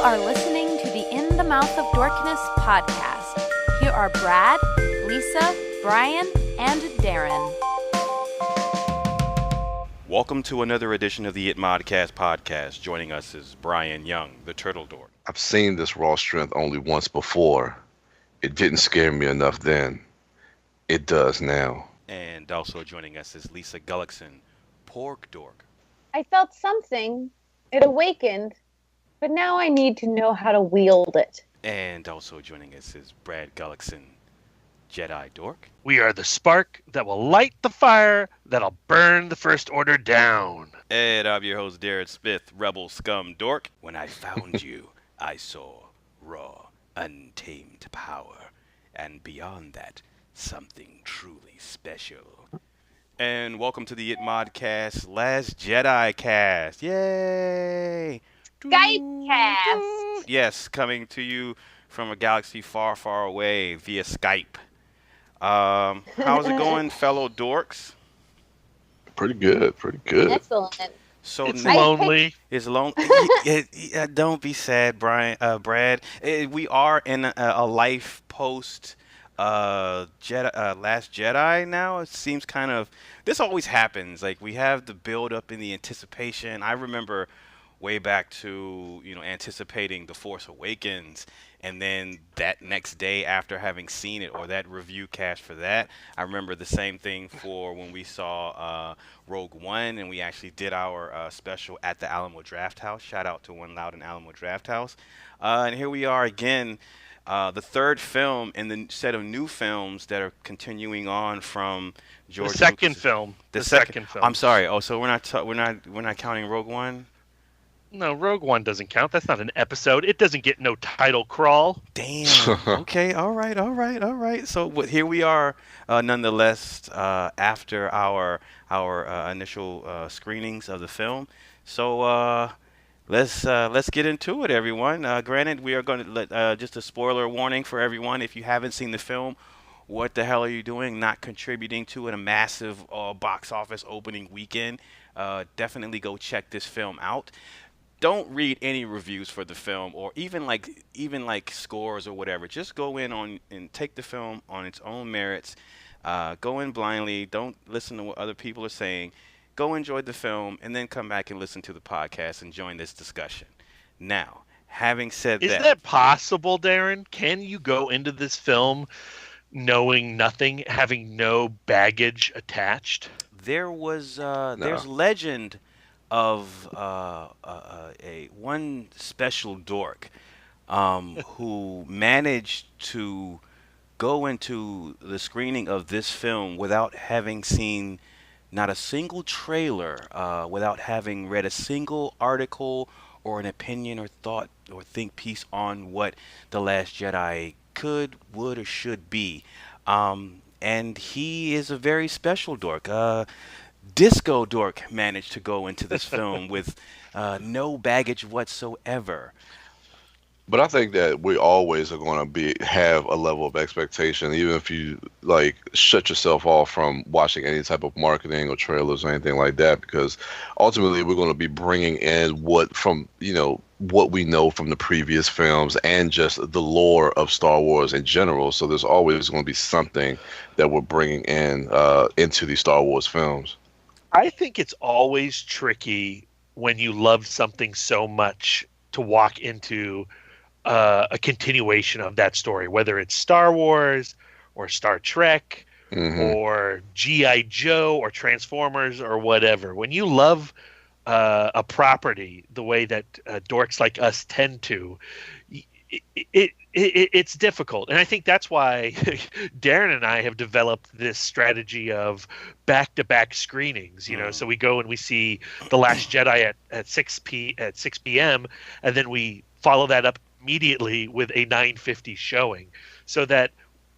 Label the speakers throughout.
Speaker 1: are listening to the In the Mouth of Dorkness podcast. Here are Brad, Lisa, Brian, and Darren.
Speaker 2: Welcome to another edition of the It Modcast podcast. Joining us is Brian Young, the Turtle Dork.
Speaker 3: I've seen this raw strength only once before. It didn't scare me enough then. It does now.
Speaker 2: And also joining us is Lisa Gullickson, Pork Dork.
Speaker 4: I felt something. It awakened. But now I need to know how to wield it.
Speaker 2: And also joining us is Brad Gullickson, Jedi Dork.
Speaker 5: We are the spark that will light the fire that'll burn the First Order down.
Speaker 2: And I'm your host, Darren Smith, Rebel Scum Dork. When I found you, I saw raw, untamed power. And beyond that, something truly special. And welcome to the It Modcast Last Jedi cast. Yay!
Speaker 4: Skype cast.
Speaker 2: Yes, coming to you from a galaxy far, far away via Skype. How's it going, fellow dorks?
Speaker 3: Pretty good.
Speaker 4: Excellent.
Speaker 2: So
Speaker 5: It's lonely.
Speaker 2: It's lonely. Don't be sad, Brad. We are in a life post Last Jedi now. It seems kind of. This always happens. Like, we have the build up in the anticipation. I remember way back to anticipating The Force Awakens, and then that next day after having seen it, or that review cast for that, I remember the same thing for when we saw Rogue One, and we actually did our special at the Alamo Drafthouse. Shout out to One Loud and Alamo Drafthouse. And here we are again, the third film in the set of new films that are continuing on from George
Speaker 5: The second
Speaker 2: Lucas.
Speaker 5: film.
Speaker 2: The
Speaker 5: second film.
Speaker 2: I'm sorry. Oh, so we're not counting Rogue One.
Speaker 5: No, Rogue One doesn't count. That's not an episode. It doesn't get no title crawl.
Speaker 2: Damn. Okay. All right. So here we are, nonetheless, after our initial screenings of the film. So let's get into it, everyone. Granted, we are going to let just a spoiler warning for everyone. If you haven't seen the film, what the hell are you doing? Not contributing to a massive box office opening weekend. Definitely go check this film out. Don't read any reviews for the film, or even like scores or whatever. Just go in on and take the film on its own merits. Go in blindly. Don't listen to what other people are saying. Go enjoy the film, and then come back and listen to the podcast and join this discussion. Now, having said
Speaker 5: Is that possible, Darren? Can you go into this film knowing nothing, having no baggage attached?
Speaker 2: there's legend of a one special dork who managed to go into the screening of this film without having seen not a single trailer, without having read a single article or an opinion or thought or think piece on what The Last Jedi could, would, or should be. And he is a very special dork. Disco Dork managed to go into this film with no baggage whatsoever.
Speaker 3: But I think that we always are going to have a level of expectation, even if you shut yourself off from watching any type of marketing or trailers or anything like that, because ultimately we're going to be bringing in what we know from the previous films and just the lore of Star Wars in general. So there's always going to be something that we're bringing in into these Star Wars films.
Speaker 5: I think it's always tricky when you love something so much to walk into a continuation of that story, whether it's Star Wars or Star Trek or G.I. Joe or Transformers or whatever. When you love a property the way that dorks like us tend to, it's difficult. And I think that's why Darren and I have developed this strategy of back-to-back screenings. So we go and we see The Last Jedi at 6 p.m. and then we follow that up immediately with a 9:50 showing, so that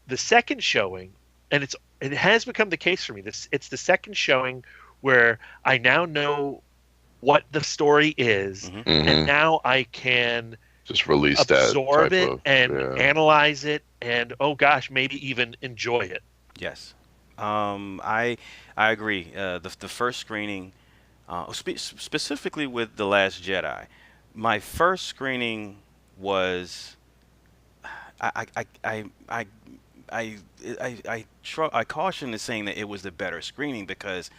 Speaker 5: the second showing, and it has become the case for me, it's the second showing where I now know what the story is, and now I can
Speaker 3: just release
Speaker 5: absorb
Speaker 3: that
Speaker 5: it and analyze it, and maybe even enjoy it.
Speaker 2: Yes, I agree. The first screening, specifically with The Last Jedi, my first screening was I I I I I caution in saying that it was the better screening because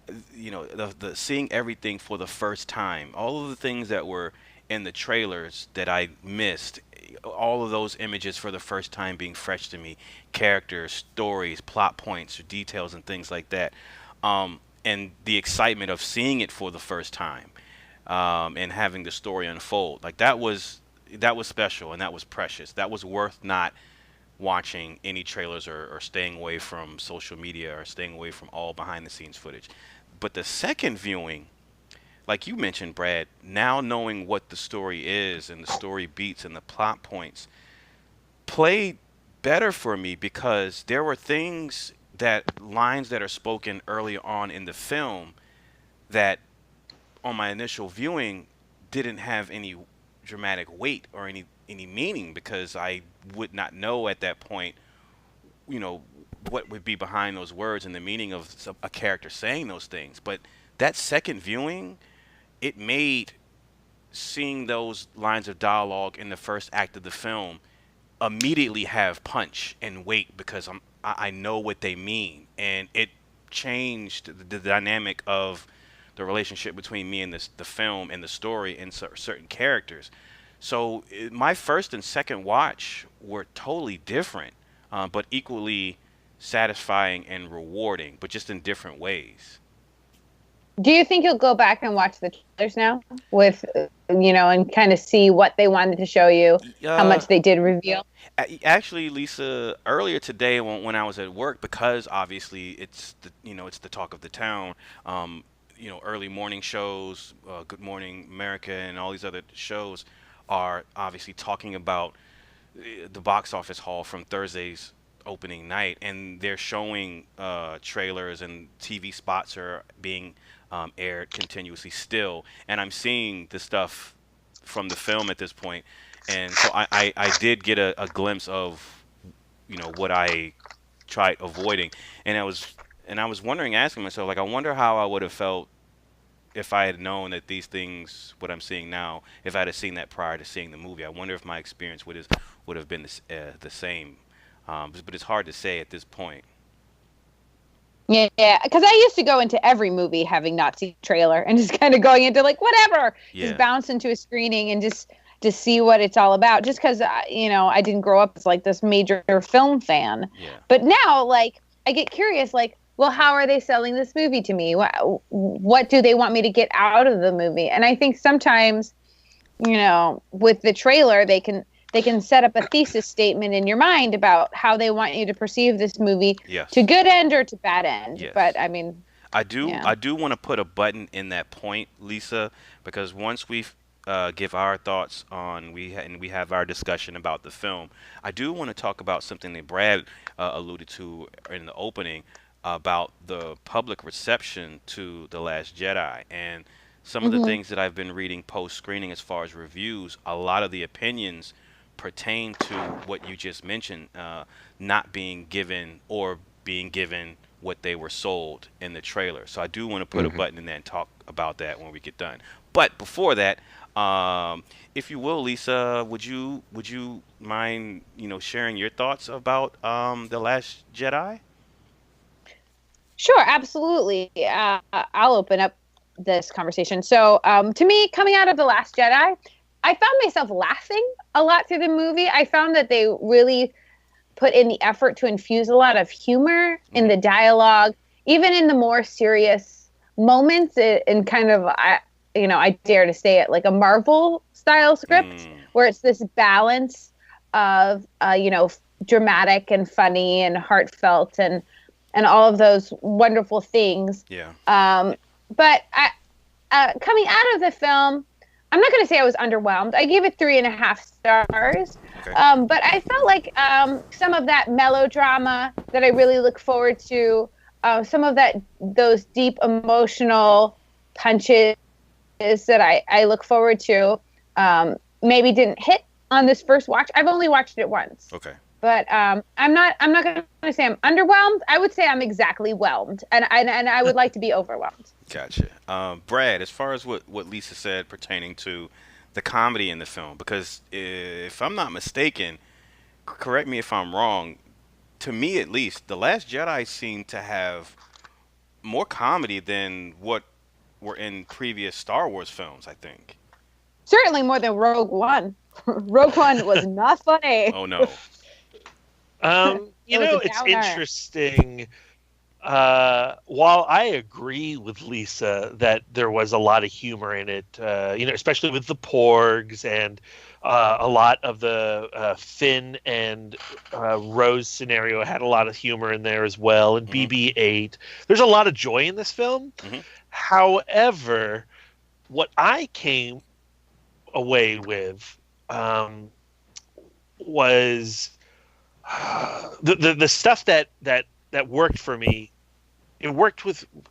Speaker 2: the seeing everything for the first time, all of the things that were in the trailers that I missed, all of those images for the first time being fresh to me, characters, stories, plot points, details, and things like that, and the excitement of seeing it for the first time, and having the story unfold, like that was special and that was precious. That was worth not watching any trailers or staying away from social media or staying away from all behind the scenes footage. But the second viewing, like you mentioned, Brad, now knowing what the story is and the story beats and the plot points played better for me because there were lines that are spoken early on in the film that on my initial viewing didn't have any dramatic weight or any meaning because I would not know at that point, you know, what would be behind those words and the meaning of a character saying those things. But that second viewing, it made seeing those lines of dialogue in the first act of the film immediately have punch and weight because I know what they mean, and it changed the dynamic of the relationship between me and the film and the story and certain characters. So my first and second watch were totally different, but equally satisfying and rewarding, but just in different ways.
Speaker 4: Do you think you'll go back and watch the trailers now with, and kind of see what they wanted to show you, how much they did reveal?
Speaker 2: Actually, Lisa, earlier today when I was at work, because obviously it's the talk of the town. Early morning shows, Good Morning America, and all these other shows are obviously talking about the box office haul from Thursday's opening night, and they're showing trailers and TV spots are being aired continuously still, and I'm seeing the stuff from the film at this point, and so I did get a glimpse of what I tried avoiding, and I was wondering, asking myself, like, I wonder how I would have felt if I had known that these things, what I'm seeing now, if I had seen that prior to seeing the movie. I wonder if my experience would have been the same, but it's hard to say at this point.
Speaker 4: Yeah, because I used to go into every movie having not seen a trailer and just kind of going into like whatever, just bounce into a screening and just to see what it's all about. Just because I didn't grow up as like this major film fan.
Speaker 2: Yeah.
Speaker 4: But now, like, I get curious, like, well, how are they selling this movie to me? What do they want me to get out of the movie? And I think sometimes, with the trailer, they can set up a thesis statement in your mind about how they want you to perceive this movie, to good end or to bad end.
Speaker 2: Yes.
Speaker 4: But I mean,
Speaker 2: I do want to put a button in that point, Lisa, because once we give our thoughts on we have our discussion about the film, I do want to talk about something that Brad alluded to in the opening about the public reception to The Last Jedi, and some of the things that I've been reading post-screening as far as reviews. A lot of the opinions pertain to what you just mentioned, not being given or being given what they were sold in the trailer. So I do want to put a button in that and talk about that when we get done. But before that, if you will, Lisa, would you mind sharing your thoughts about The Last Jedi?
Speaker 4: Sure, absolutely. I'll open up this conversation. So, to me, coming out of The Last Jedi, I found myself laughing a lot through the movie. I found that they really put in the effort to infuse a lot of humor in the dialogue, even in the more serious moments, in kind of, I dare to say it, like a Marvel style script, where it's this balance of, dramatic and funny and heartfelt and all of those wonderful things.
Speaker 2: Yeah.
Speaker 4: But coming out of the film, I'm not going to say I was underwhelmed. I gave it 3.5 stars.
Speaker 2: Okay.
Speaker 4: But I felt like some of that melodrama that I really look forward to, some of those deep emotional punches that I look forward to, maybe didn't hit on this first watch. I've only watched it once.
Speaker 2: Okay.
Speaker 4: But I'm not going to say I'm underwhelmed. I would say I'm exactly whelmed, and I would like to be overwhelmed.
Speaker 2: Gotcha. Brad, as far as what Lisa said pertaining to the comedy in the film, because if I'm not mistaken, correct me if I'm wrong, to me at least, The Last Jedi seemed to have more comedy than what were in previous Star Wars films, I think.
Speaker 4: Certainly more than Rogue One. Rogue One was not funny.
Speaker 2: Oh no.
Speaker 5: It's interesting. While I agree with Lisa that there was a lot of humor in it, especially with the Porgs and a lot of the Finn and Rose scenario had a lot of humor in there as well, and BB-8. There's a lot of joy in this film. Mm-hmm. However, what I came away with was the stuff that worked for me. It worked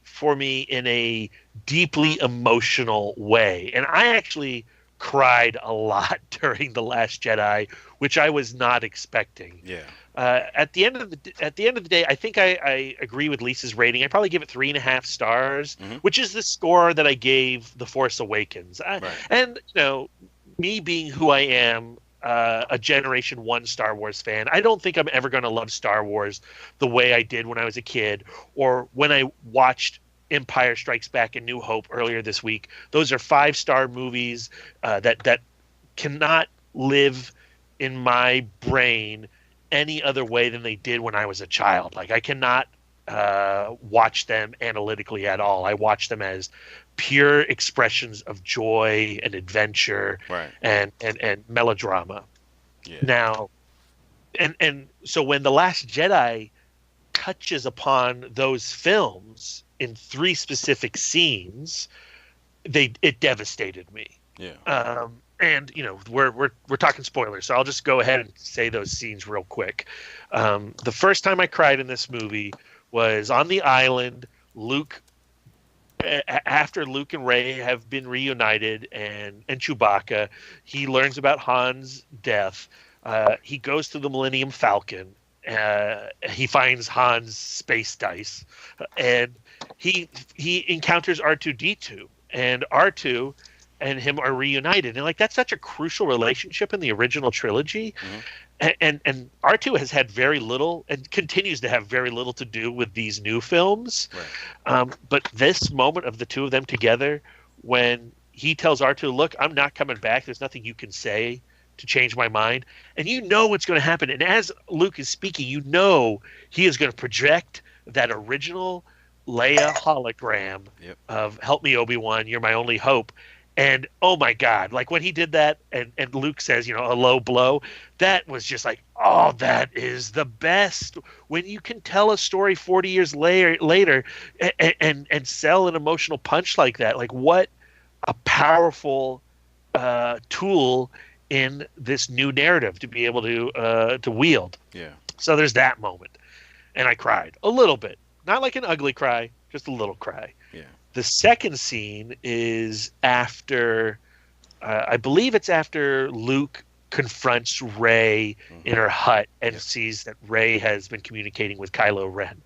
Speaker 5: for me in a deeply emotional way, and I actually cried a lot during The Last Jedi, which I was not expecting.
Speaker 2: Yeah.
Speaker 5: At the end of the day, I think I agree with Lisa's rating. I probably give it 3.5 stars, which is the score that I gave The Force Awakens. Right. And me being who I am, a Generation 1 Star Wars fan, I don't think I'm ever going to love Star Wars the way I did when I was a kid, or when I watched Empire Strikes Back and New Hope earlier this week. Those are 5-star movies that cannot live in my brain any other way than they did when I was a child. Like, I cannot watch them analytically at all. I watch them as pure expressions of joy and adventure,
Speaker 2: right,
Speaker 5: and melodrama.
Speaker 2: Yeah.
Speaker 5: Now, and so when The Last Jedi touches upon those films in 3 specific scenes, it devastated me.
Speaker 2: Yeah.
Speaker 5: And we're talking spoilers, so I'll just go ahead and say those scenes real quick. The first time I cried in this movie was on the island. After Luke and Rey have been reunited, and Chewbacca, he learns about Han's death. He goes to the Millennium Falcon. He finds Han's space dice, and he encounters R2-D2, and R2 and him are reunited, and that's such a crucial relationship in the original trilogy. And R2 has had very little, and continues to have very little, to do with these new films.
Speaker 2: Right.
Speaker 5: But this moment of the two of them together, when he tells R2, "Look, I'm not coming back. There's nothing you can say to change my mind," and you know what's going to happen. And as Luke is speaking, you know he is going to project that original Leia hologram of "Help me, Obi-Wan, you're my only hope." And oh my God, when he did that, and Luke says, a low blow, that was just oh, that is the best. When you can tell a story 40 years later and sell an emotional punch like that, what a powerful tool in this new narrative to be able to wield.
Speaker 2: Yeah.
Speaker 5: So there's that moment, and I cried a little bit, not like an ugly cry, just a little cry.
Speaker 2: Yeah.
Speaker 5: The second scene is after, I believe it's after Luke confronts Rey in her hut and sees that Rey has been communicating with Kylo Ren.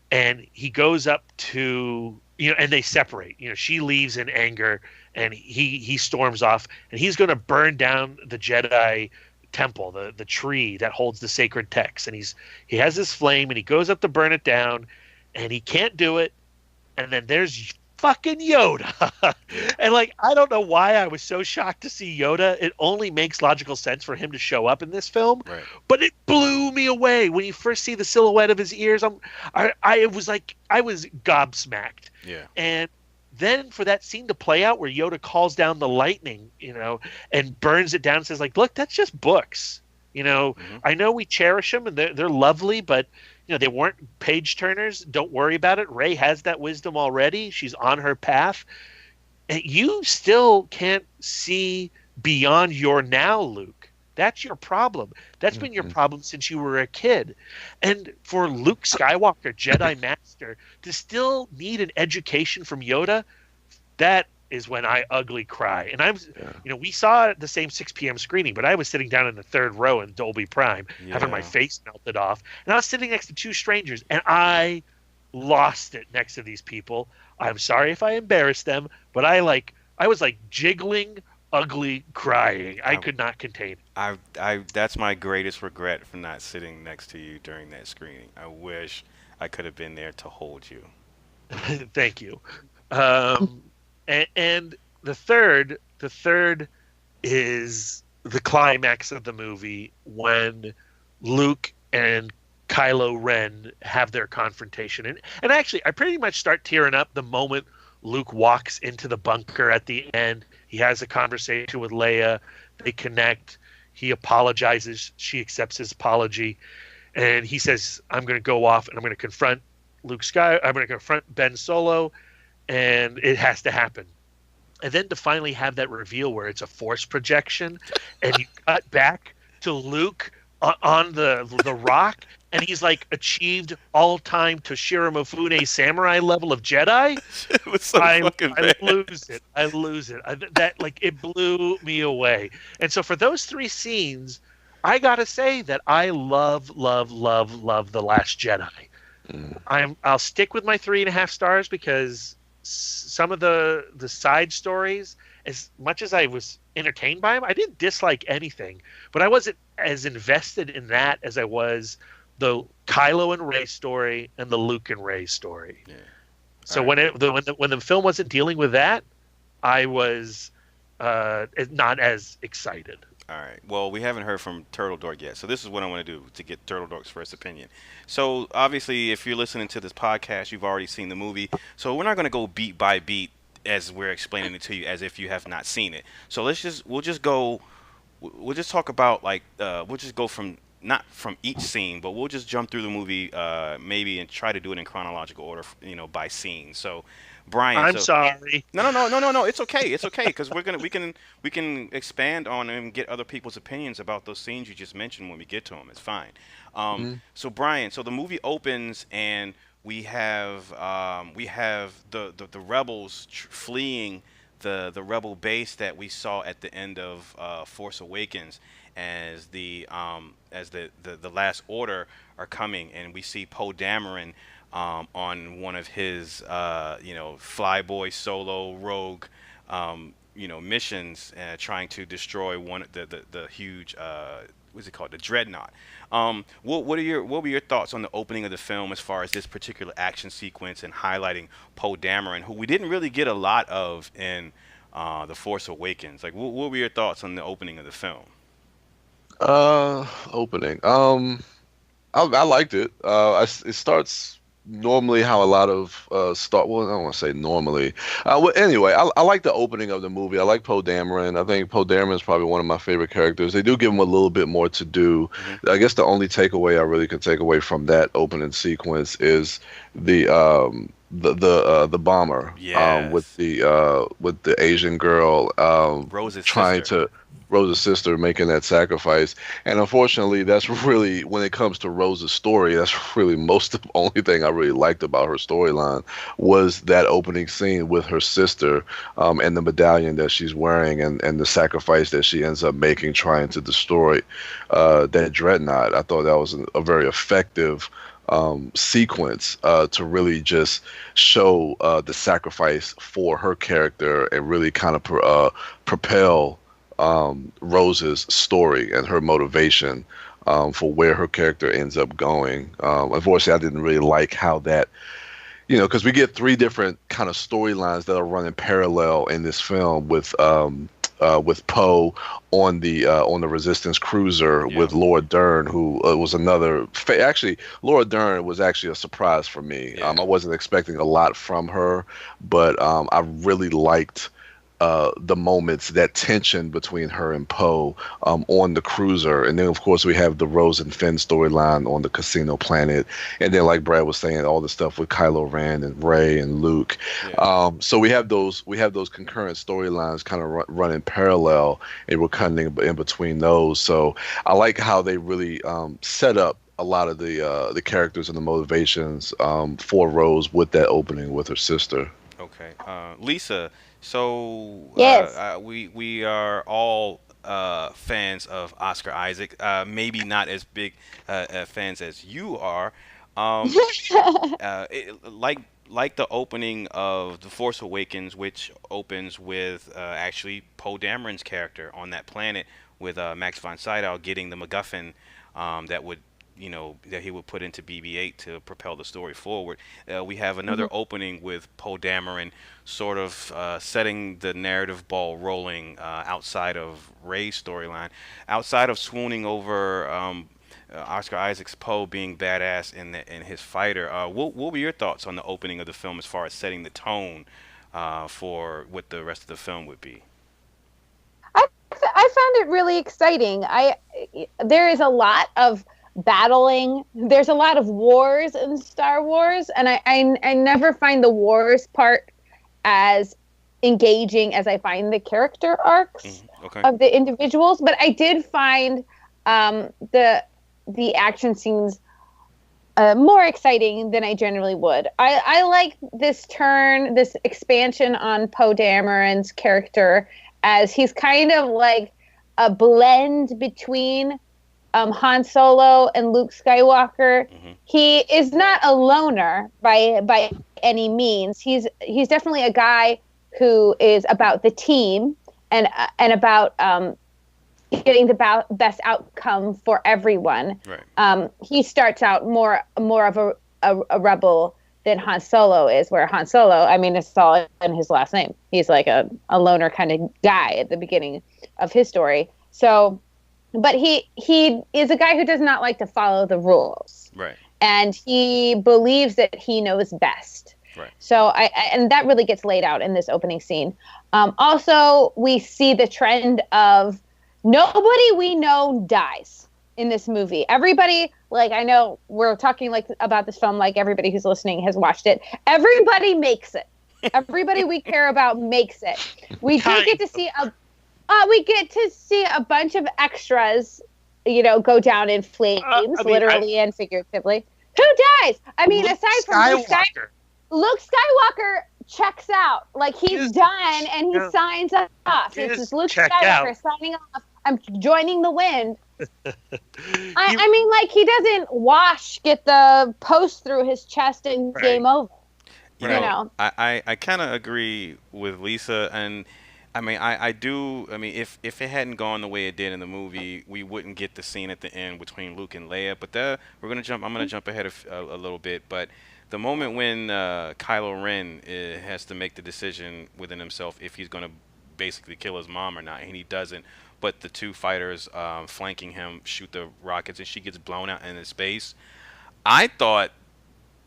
Speaker 5: And he goes up to, and they separate. She leaves in anger, and he storms off, and he's going to burn down the Jedi temple, the tree that holds the sacred text. And he has this flame, and he goes up to burn it down, and he can't do it. And then there's fucking Yoda. And I don't know why I was so shocked to see Yoda. It only makes logical sense for him to show up in this film.
Speaker 2: Right.
Speaker 5: But it blew me away. When you first see the silhouette of his ears, I was gobsmacked.
Speaker 2: Yeah.
Speaker 5: And then for that scene to play out where Yoda calls down the lightning, and burns it down and says, look, that's just books. I know we cherish them and they're lovely, but they weren't page turners. Don't worry about it. Rey has that wisdom already. She's on her path. And you still can't see beyond your now, Luke. That's your problem. That's been your problem since you were a kid. And for Luke Skywalker, Jedi Master, to still need an education from Yoda, that is when I ugly cry. And we saw the same 6 p.m. screening, but I was sitting down in the 3rd row in Dolby Prime, having my face melted off. And I was sitting next to 2 strangers, and I lost it next to these people. I'm sorry if I embarrassed them, but I was jiggling ugly crying. I could not contain it.
Speaker 2: That's my greatest regret for not sitting next to you during that screening. I wish I could have been there to hold you.
Speaker 5: Thank you. And the third is the climax of the movie when Luke and Kylo Ren have their confrontation. And actually, I pretty much start tearing up the moment Luke walks into the bunker at the end. He has a conversation with Leia. They connect. He apologizes. She accepts his apology. And he says, I'm going to go off and I'm going to confront I'm going to confront Ben Solo, and it has to happen. And then to finally have that reveal where it's a force projection, and you cut back to Luke on the rock, and he's like achieved all-time Toshiro Mifune samurai level of Jedi.
Speaker 2: It was so fucking bad.
Speaker 5: I lose it. That like it blew me away. And so for those three scenes, I gotta say that I love The Last Jedi. I'll stick with my 3.5 stars because some of the side stories, as much as I was entertained by them, I didn't dislike anything, but I wasn't as invested in that as I was the Kylo and Rey story and the Luke and Rey story. Yeah. So when the film wasn't dealing with that, I was not as excited.
Speaker 2: All right. Well, we haven't heard from Turtle Dork yet, so this is what I want to do to get Turtle Dork's first opinion. So obviously, if you're listening to this podcast, you've already seen the movie. So we're not going to go beat by beat as we're explaining it to you, as if you have not seen it. So we'll just talk about we'll just go from not from each scene, but we'll just jump through the movie maybe and try to do it in chronological order, by scene. So. Brian,
Speaker 5: I'm sorry.
Speaker 2: No. It's okay, because we can expand on and get other people's opinions about those scenes you just mentioned when we get to them. It's fine. So Brian, the movie opens and we have the rebels fleeing the rebel base that we saw at the end of Force Awakens, as the Last Order are coming, and we see Poe Dameron on one of his flyboy solo rogue missions, trying to destroy the huge what's it called, the Dreadnought. What were your thoughts on the opening of the film as far as this particular action sequence and highlighting Poe Dameron, who we didn't really get a lot of in The Force Awakens? Like, what were your thoughts on the opening of the film?
Speaker 3: Opening. I liked it. It starts normally how a lot of start. Well, I don't want to say normally. Anyway, I like the opening of the movie. I like Poe Dameron. I think Poe Dameron is probably one of my favorite characters. They do give him a little bit more to do. Mm-hmm. I guess the only takeaway I really can take away from that opening sequence is the bomber.
Speaker 2: Yes.
Speaker 3: With the Asian girl Rose's sister making that sacrifice. And unfortunately, that's really, when it comes to Rose's story, that's really the only thing I really liked about her storyline was that opening scene with her sister, and the medallion that she's wearing, and the sacrifice that she ends up making trying to destroy that dreadnought. I thought that was a very effective sequence to really just show the sacrifice for her character and really kind of propel Rose's story and her motivation for where her character ends up going. Unfortunately, I didn't really like how that, because we get 3 different kind of storylines that are running parallel in this film with Poe on the Resistance cruiser, with Laura Dern, who was another. Actually, Laura Dern was actually a surprise for me. I wasn't expecting a lot from her, but I really liked the moments, that tension between her and Poe on the cruiser. And then, of course, we have the Rose and Finn storyline on the casino planet. And then, like Brad was saying, all the stuff with Kylo Ren and Rey and Luke. Yeah. So we have those concurrent storylines kind of running parallel, and we're cutting in between those. So I like how they really set up a lot of the characters and the motivations for Rose with that opening with her sister.
Speaker 2: Okay. Lisa, so
Speaker 4: yes.
Speaker 2: We are all fans of Oscar Isaac. Maybe not as big fans as you are. Like the opening of The Force Awakens, which opens with actually Poe Dameron's character on that planet with Max von Sydow getting the MacGuffin that would, that he would put into BB-8 to propel the story forward. We have another opening with Poe Dameron sort of setting the narrative ball rolling outside of Rey's storyline, outside of swooning over Oscar Isaac's Poe being badass in his fighter. What were your thoughts on the opening of the film as far as setting the tone for what the rest of the film would be?
Speaker 4: I found it really exciting. There is a lot of battling. There's a lot of wars in Star Wars, and I never find the wars part as engaging as I find the character arcs of the individuals. But I did find the action scenes more exciting than I generally would. I like this expansion on Poe Dameron's character, as he's kind of like a blend between Han Solo and Luke Skywalker. He is not a loner by any means. He's definitely a guy who is about the team and about getting the best outcome for everyone.
Speaker 2: Right.
Speaker 4: He starts out more of a rebel than Han Solo is, where Han Solo, I mean, it's all in his last name. He's like a loner kind of guy at the beginning of his story. So, but he is a guy who does not like to follow the rules.
Speaker 2: Right.
Speaker 4: And he believes that he knows best.
Speaker 2: Right.
Speaker 4: So and that really gets laid out in this opening scene. Also, we see the trend of nobody we know dies in this movie. Everybody, like, I know we're talking like about this film, like everybody who's listening has watched it. Everybody makes it. Everybody we care about makes it. We do get to see a bunch of extras, go down in flames, literally and figuratively. Who dies? I mean, aside from Luke Skywalker checks out. Like, he's done and he signs off. This is Luke Skywalker signing off. I'm joining the wind. I mean, like, he doesn't get the post through his chest and game over.
Speaker 2: You know. I kind of agree with Lisa, and I mean, I do. I mean, if it hadn't gone the way it did in the movie, we wouldn't get the scene at the end between Luke and Leia. But I'm gonna jump ahead a little bit. But the moment when Kylo Ren has to make the decision within himself if he's gonna basically kill his mom or not, and he doesn't. But the two fighters flanking him shoot the rockets, and she gets blown out into space. I thought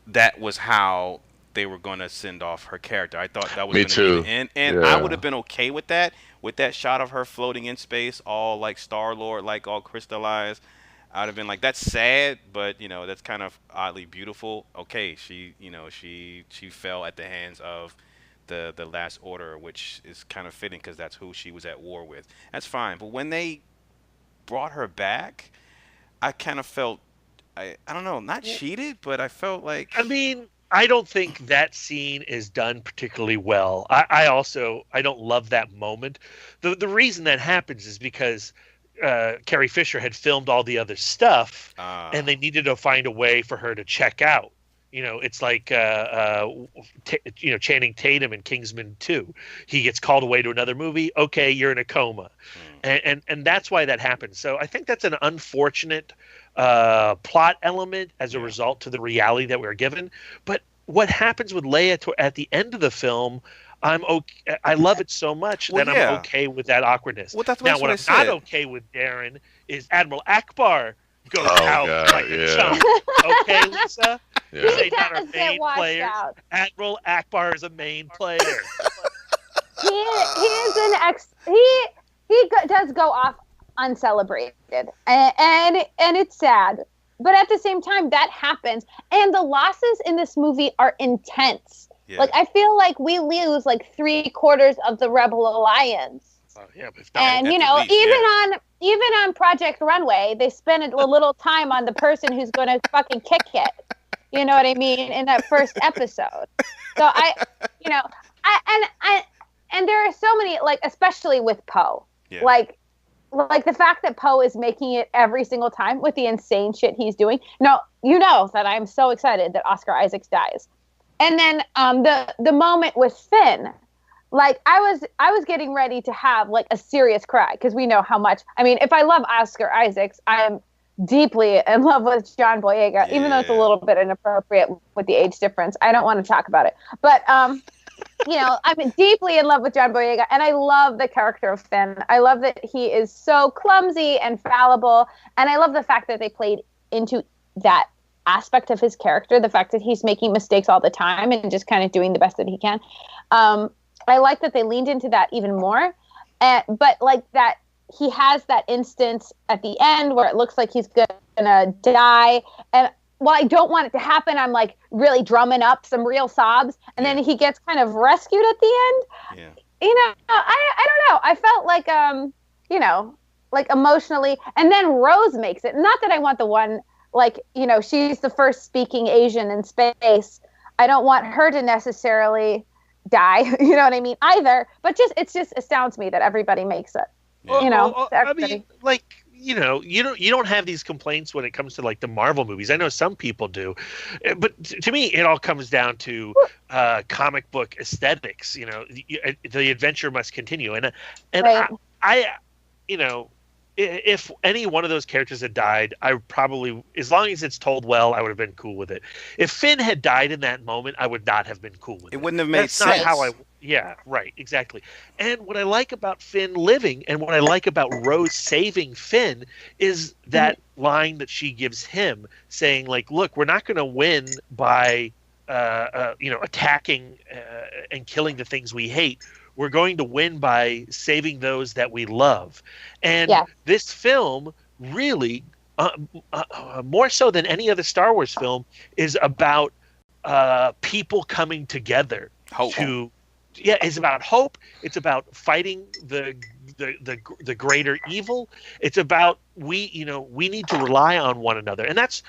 Speaker 2: that was how they were going to send off her character. I thought that was going to be the end. And I would have been okay with that shot of her floating in space, all like Star-Lord, like all crystallized. I would have been like, that's sad, but, that's kind of oddly beautiful. Okay, she fell at the hands of the Last Order, which is kind of fitting because that's who she was at war with. That's fine. But when they brought her back, I kind of felt, I don't know, not cheated, but I felt like...
Speaker 5: I mean, I don't think that scene is done particularly well. I don't love that moment. The reason that happens is because Carrie Fisher had filmed all the other stuff, and they needed to find a way for her to check out. It's like Channing Tatum in Kingsman 2. He gets called away to another movie. Okay, you're in a coma, and that's why that happens. So I think that's an unfortunate plot element as a result to the reality that we're given. But what happens with Leia at the end of the film, I'm okay. I love it so much that I'm okay with that awkwardness.
Speaker 2: Well, that's
Speaker 5: what I'm not okay with, Darren, is Admiral Akbar goes out like a chump. Okay, Lisa? He's not our main player. Admiral Akbar is a main player.
Speaker 4: He does go off uncelebrated, and it's sad. But at the same time, that happens, and the losses in this movie are intense. Yeah. Like, I feel like we lose like 3/4 of the Rebel Alliance. And even on Project Runway, they spend a little time on the person who's going to fucking kick it. You know what I mean? In that first episode. So and there are so many, like, especially with Poe.
Speaker 2: Yeah.
Speaker 4: Like, like the fact that Poe is making it every single time with the insane shit he's doing. No, you know that I'm so excited that Oscar Isaacs dies. And then the moment with Finn, like I was getting ready to have like a serious cry because we know how much. I mean, if I love Oscar Isaacs, I am deeply in love with John Boyega, even though it's a little bit inappropriate with the age difference. I don't want to talk about it, but you know, I'm deeply in love with John Boyega, and I love the character of Finn. I love that he is so clumsy and fallible, and I love the fact that they played into that aspect of his character, the fact that he's making mistakes all the time and just kind of doing the best that he can. I like that they leaned into that even more, but like that he has that instance at the end where it looks like he's gonna die, and while I don't want it to happen, I'm like really drumming up some real sobs, and then he gets kind of rescued at the end.
Speaker 2: Yeah.
Speaker 4: You know, I don't know. I felt like you know, like emotionally, and then Rose makes it. Not that I want the one, like, you know, she's the first speaking Asian in space. I don't want her to necessarily die. You know what I mean? Either, but it just astounds me that everybody makes it.
Speaker 2: Yeah.
Speaker 4: You know,
Speaker 5: I mean, like, you know, you don't have these complaints when it comes to like the Marvel movies. I know some people do, but to me, it all comes down to comic book aesthetics. You know, the adventure must continue, and
Speaker 4: right.
Speaker 5: I, you know, if any one of those characters had died, I probably, as long as it's told well, I would have been cool with it. If Finn had died in that moment, I would not have been cool with it.
Speaker 2: It wouldn't have made
Speaker 5: That's
Speaker 2: sense.
Speaker 5: not how yeah, right, exactly. And what I like about Finn living and what I like about Rose saving Finn is that line that she gives him saying, like, look, we're not going to win by, you know, attacking and killing the things we hate. We're going to win by saving those that we love. And this film really, more so than any other Star Wars film, is about people coming together to... Yeah, it's about hope. It's about fighting the greater evil. It's about we need to rely on one another, and that's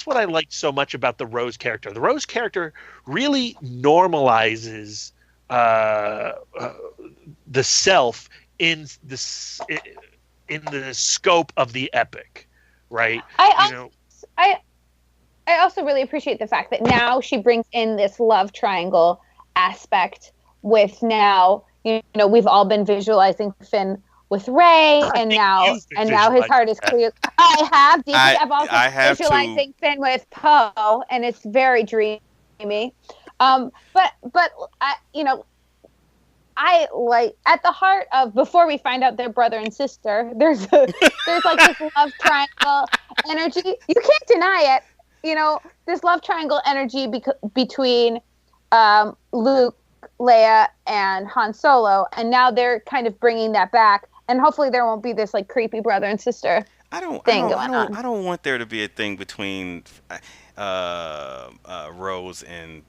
Speaker 5: what I liked so much about the Rose character. The Rose character really normalizes the self in the scope of the epic, right?
Speaker 4: I also really appreciate the fact that now she brings in this love triangle aspect with now, you know, we've all been visualizing Finn with Rey, and now his heart is clear. I have deeply. I've also visualizing Finn with Poe, and it's very dreamy. But you know, I like at the heart of, before we find out they're brother and sister, there's like this love triangle energy. You can't deny it. You know, this love triangle energy between Luke, Leia, and Han Solo, and now they're kind of bringing that back, and hopefully there won't be this like creepy brother and sister
Speaker 2: I don't want there to be a thing between Rose and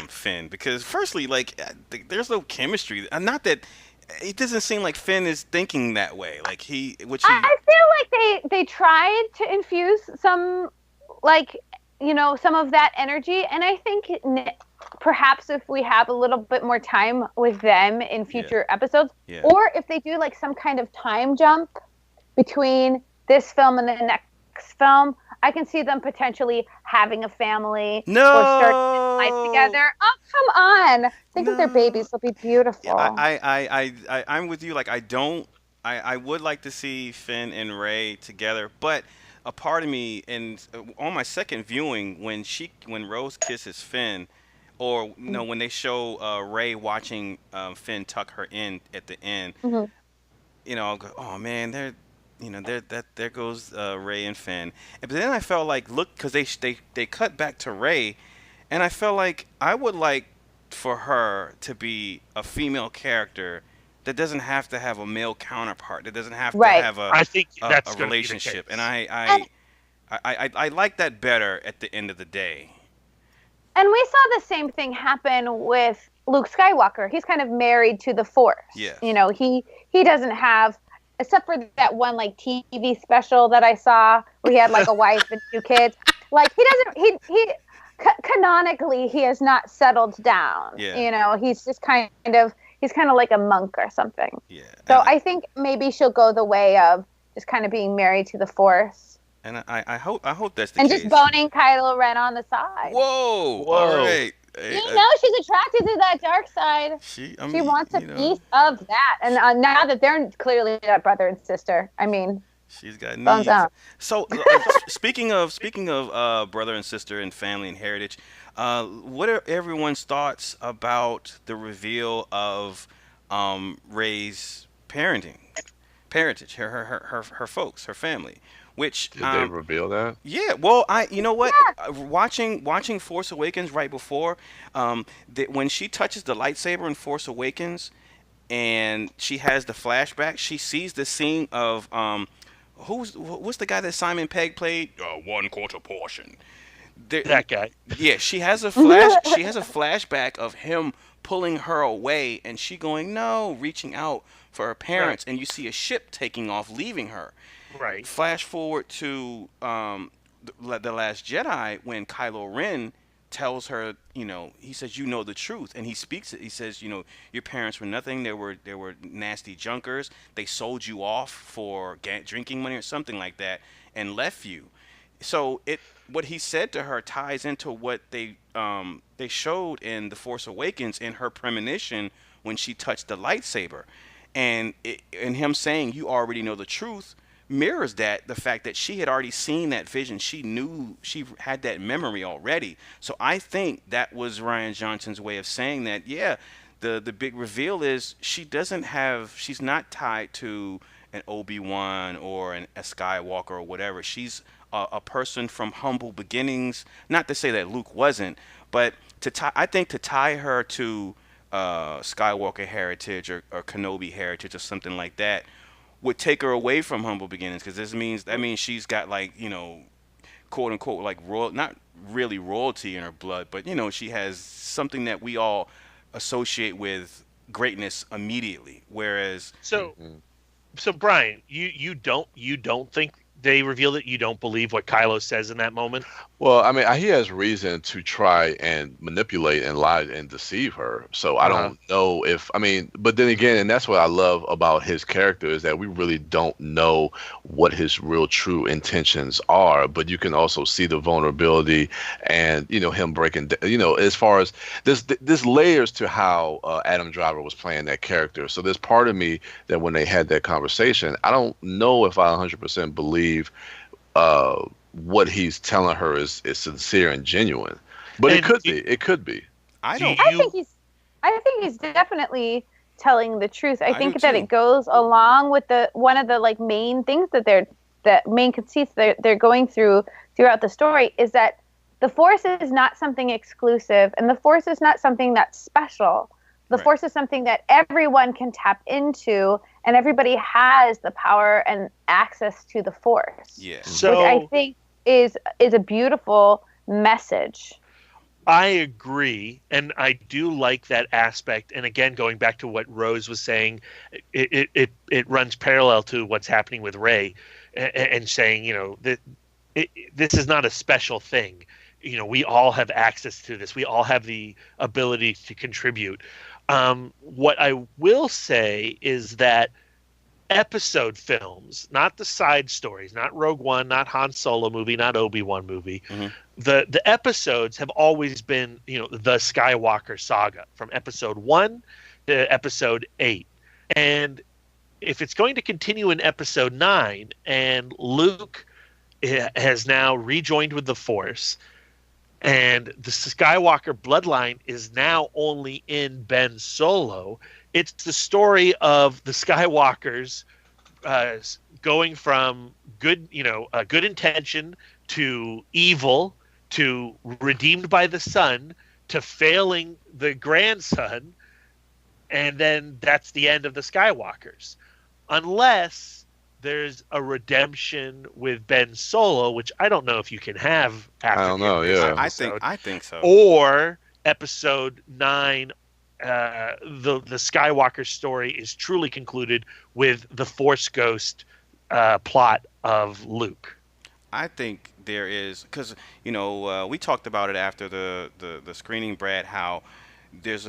Speaker 2: Finn, because firstly, like, there's no chemistry. Not that it doesn't seem like Finn is thinking that way. Like I
Speaker 4: feel like they tried to infuse some, like, you know, some of that energy, and I think perhaps if we have a little bit more time with them in future episodes, or if they do like some kind of time jump between this film and the next film, I can see them potentially having a family or starting life together. Oh, come on! Think of their babies; they'll be beautiful.
Speaker 2: I'm with you. Like, I would like to see Finn and Rey together, but a part of me, and on my second viewing, when Rose kisses Finn, or you know, when they show Rey watching Finn tuck her in at the end, you know, I'll go, oh man, there goes Rey and Finn. But then I felt like, look, because they cut back to Rey, and I felt like I would like for her to be a female character that doesn't have to have a male counterpart. That doesn't have to have a relationship. And I like that better at the end of the day.
Speaker 4: And we saw the same thing happen with Luke Skywalker. He's kind of married to the Force. Yeah. You know, he doesn't have, except for that one like TV special that I saw where he had like a wife and 2 kids. Like canonically he has not settled down. Yeah. You know, he's just kind of, he's kind of like a monk or something.
Speaker 2: Yeah.
Speaker 4: So I think maybe she'll go the way of just kind of being married to the Force.
Speaker 2: And I hope that's the
Speaker 4: and
Speaker 2: case.
Speaker 4: just boning Kylo Ren on the side.
Speaker 2: Whoa!
Speaker 5: Whoa.
Speaker 2: All right.
Speaker 4: You know she's attracted to that dark side.
Speaker 2: She
Speaker 4: wants a piece of that. And now that they're clearly not brother and sister, I mean,
Speaker 2: she's got
Speaker 4: thumbs
Speaker 2: needs.
Speaker 4: up.
Speaker 2: So speaking of brother and sister and family and heritage, what are everyone's thoughts about the reveal of Rey's parentage, her folks, her family? Which
Speaker 3: Did they reveal that?
Speaker 2: Yeah, well, you know what? Watching Force Awakens right before, when she touches the lightsaber in Force Awakens, and she has the flashback, she sees the scene of what's the guy that Simon Pegg played? 1/4 portion.
Speaker 5: That guy.
Speaker 2: Yeah, she has a flashback of him pulling her away, and she going no, reaching out for her parents, and you see a ship taking off, leaving her.
Speaker 5: Right.
Speaker 2: Flash forward to the Last Jedi when Kylo Ren tells her, he says, you know the truth, and he speaks it. He says, your parents were nothing. They were nasty junkers. They sold you off for drinking money or something like that, and left you. So what he said to her ties into what they showed in The Force Awakens in her premonition when she touched the lightsaber, and him saying you already know the truth mirrors the fact that she had already seen that vision. She knew, she had that memory already. So I think that was Rian Johnson's way of saying that, yeah, the big reveal is she's not tied to an Obi-Wan or a Skywalker or whatever. She's a person from humble beginnings. Not to say that Luke wasn't, but I think to tie her to Skywalker heritage or Kenobi heritage or something like that would take her away from humble beginnings, because that means she's got, like, quote unquote, like not really royalty in her blood, but she has something that we all associate with greatness immediately. Whereas
Speaker 5: so Brian, you don't think they revealed it? You don't believe what Kylo says in that moment?
Speaker 3: Well, I mean, he has reason to try and manipulate and lie and deceive her. So I don't know but then again, and that's what I love about his character, is that we really don't know what his real true intentions are. But you can also see the vulnerability and, him breaking, as far as there's layers to how Adam Driver was playing that character. So there's part of me that when they had that conversation, I don't know if I 100% believe what he's telling her is sincere and genuine, but it could be.
Speaker 4: I think he's definitely telling the truth. I think that it goes along with one of the main things that main conceits they're going throughout the story is that the Force is not something exclusive, and the Force is not something that's special. The Force is something that everyone can tap into, and everybody has the power and access to the Force.
Speaker 2: Yeah.
Speaker 5: So,
Speaker 4: which I think is a beautiful message.
Speaker 5: I agree, and I do like that aspect. And again, going back to what Rose was saying, it runs parallel to what's happening with Rey, and saying, that this is not a special thing. We all have access to this. We all have the ability to contribute. What I will say is that episode films, not the side stories, not Rogue One, not Han Solo movie, not Obi-Wan movie, the episodes have always been, the Skywalker saga from episode 1 to episode 8. And if it's going to continue in episode 9 and Luke has now rejoined with the Force, and the Skywalker bloodline is now only in Ben Solo, it's the story of the Skywalkers going from good intention to evil to redeemed by the son to failing the grandson, and then that's the end of the Skywalkers. Unless there's a redemption with Ben Solo, which I don't know if you can have after.
Speaker 3: I don't know. Yeah,
Speaker 2: I think so.
Speaker 5: Or episode 9, the Skywalker story is truly concluded with the Force Ghost plot of Luke.
Speaker 2: I think there is, because we talked about it after the screening, Brad, how there's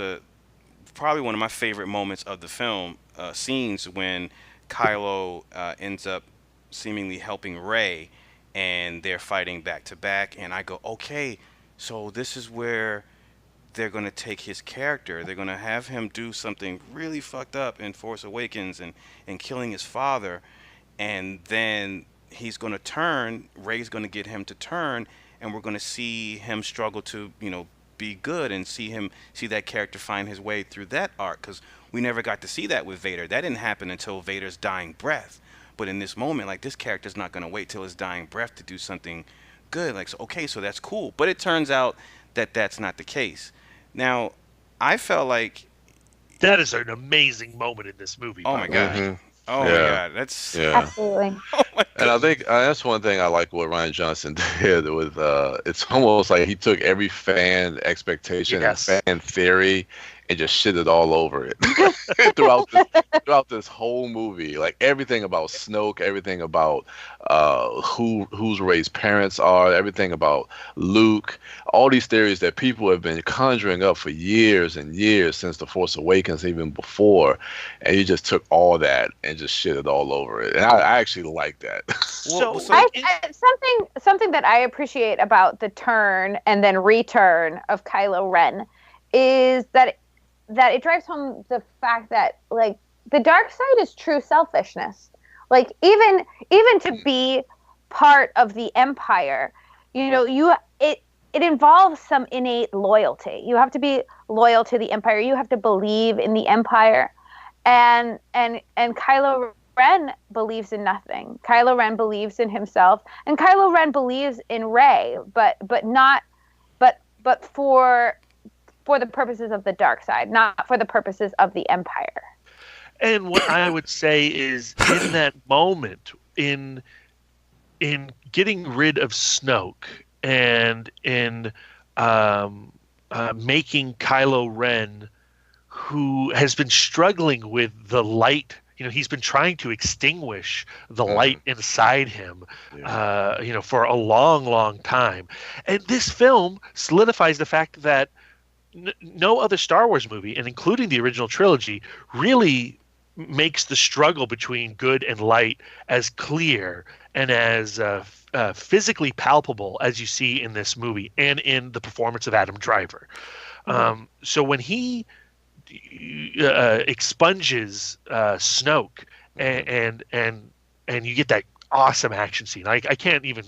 Speaker 2: probably one of my favorite moments of the film, scenes when Kylo ends up seemingly helping Rey, and they're fighting back to back, and I go, okay, so this is where they're going to take his character. They're going to have him do something really fucked up in Force Awakens and killing his father, and then he's going to turn. Rey's going to get him to turn, and we're going to see him struggle to, be good, and see that character find his way through that arc, because we never got to see that with Vader. That didn't happen until Vader's dying breath. But in this moment, like, this character's not going to wait till his dying breath to do something good. Like, so, okay, so that's cool. But it turns out that that's not the case. Now, I felt like
Speaker 5: that is an amazing moment in this movie.
Speaker 2: Oh my god!
Speaker 3: Mhm.
Speaker 2: Oh my god! That's
Speaker 4: Absolutely.
Speaker 2: Oh my god.
Speaker 3: And I think that's one thing I like what Ryan Johnson did with it's almost like he took every fan expectation
Speaker 5: Yes.
Speaker 3: and fan theory and just shit it all over it throughout this whole movie. Like everything about Snoke, everything about whose Rey's parents are, everything about Luke, all these theories that people have been conjuring up for years and years since The Force Awakens, even before, and he just took all that and just shit it all over it. And I actually like that.
Speaker 4: Something that I appreciate about the turn and then return of Kylo Ren is that it drives home the fact that, like, the dark side is true selfishness. Like, even to be part of the Empire, it involves some innate loyalty. You have to be loyal to the Empire. You have to believe in the Empire, and Kylo Ren believes in nothing. Kylo Ren believes in himself, and Kylo Ren believes in Rey, but for the purposes of the dark side, not for the purposes of the Empire.
Speaker 5: And what I would say is, in that moment, in getting rid of Snoke and in making Kylo Ren, who has been struggling with the light, he's been trying to extinguish the light inside him, for a long, long time. And this film solidifies the fact that no other Star Wars movie, and including the original trilogy, really makes the struggle between good and light as clear and as physically palpable as you see in this movie and in the performance of Adam Driver. So when he expunges Snoke and you get that awesome action scene. I can't even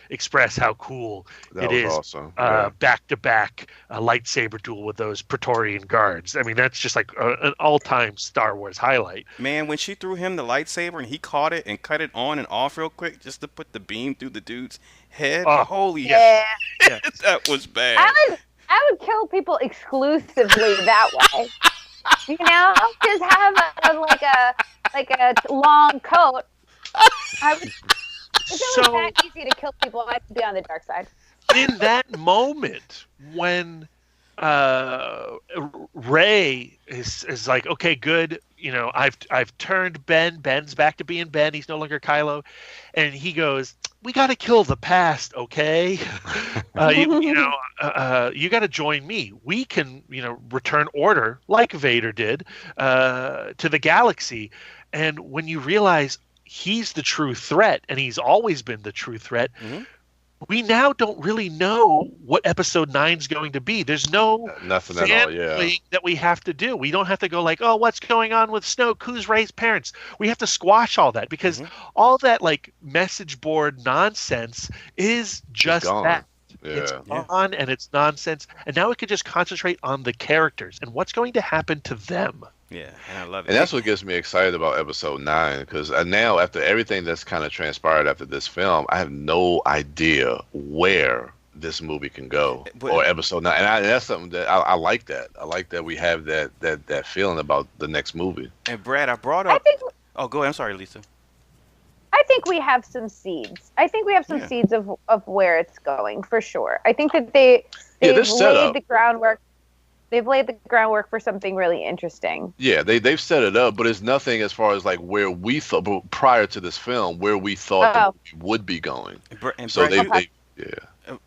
Speaker 5: express how cool it is.
Speaker 3: Awesome. Yeah.
Speaker 5: Back-to-back lightsaber duel with those Praetorian guards. I mean, that's just like an all-time Star Wars highlight.
Speaker 2: Man, when she threw him the lightsaber and he caught it and cut it on and off real quick just to put the beam through the dude's head. Holy
Speaker 4: yeah.
Speaker 2: That was bad.
Speaker 4: I would kill people exclusively that way. Just have a long coat. If it was that easy to kill people, I'd be on the dark side.
Speaker 5: In that moment, when Rey is like, okay, good, I've turned Ben. Ben's back to being Ben. He's no longer Kylo, and he goes, "We got to kill the past, okay? You got to join me. We can, return order like Vader did to the galaxy." And when you realize he's the true threat, and he's always been the true threat, we now don't really know what Episode 9 is going to be. There's no
Speaker 3: nothing at all,
Speaker 5: that we have to do. We don't have to go like, oh, what's going on with Snoke? Who's Rey's parents? We have to squash all that, because all that message board nonsense is just that.
Speaker 3: Yeah.
Speaker 5: It's gone, and it's nonsense. And now we can just concentrate on the characters and what's going to happen to them.
Speaker 2: Yeah, and I love it.
Speaker 3: And that's what gets me excited about Episode 9, because now, after everything that's kind of transpired after this film, I have no idea where this movie can go, or Episode 9. And that's something that I like that. I like that we have that feeling about the next movie.
Speaker 2: And Brad, I brought up... Oh, go ahead. I'm sorry, Lisa.
Speaker 4: I think we have some seeds. Seeds of where it's going, for sure. I think that they've laid the groundwork. They've laid the groundwork for something really interesting.
Speaker 3: Yeah, they've set it up, but it's nothing as far as where we thought, but prior to this film, where we thought the movie would be going.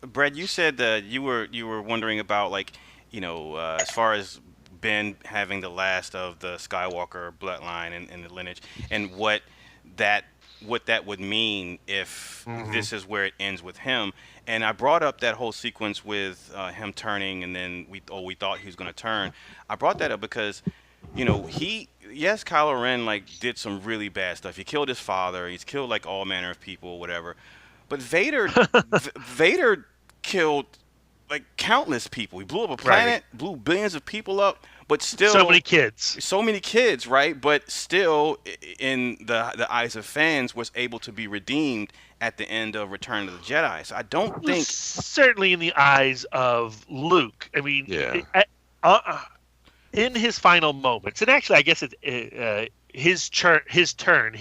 Speaker 2: Brad, you said that you were wondering about as far as Ben having the last of the Skywalker bloodline and the lineage, and what that would mean if this is where it ends with him. And I brought up that whole sequence with him turning, and then we thought he was going to turn. I brought that up because, Kylo Ren like did some really bad stuff. He killed his father. He's killed like all manner of people, whatever. But Vader, Vader killed like countless people. He blew up a planet, blew billions of people up, but still
Speaker 5: so many kids,
Speaker 2: right? But still, in the eyes of fans, was able to be redeemed at the end of Return of the Jedi. So I don't think,
Speaker 5: certainly in the eyes of Luke. I mean, in his final moments, and actually, I guess it's his turn.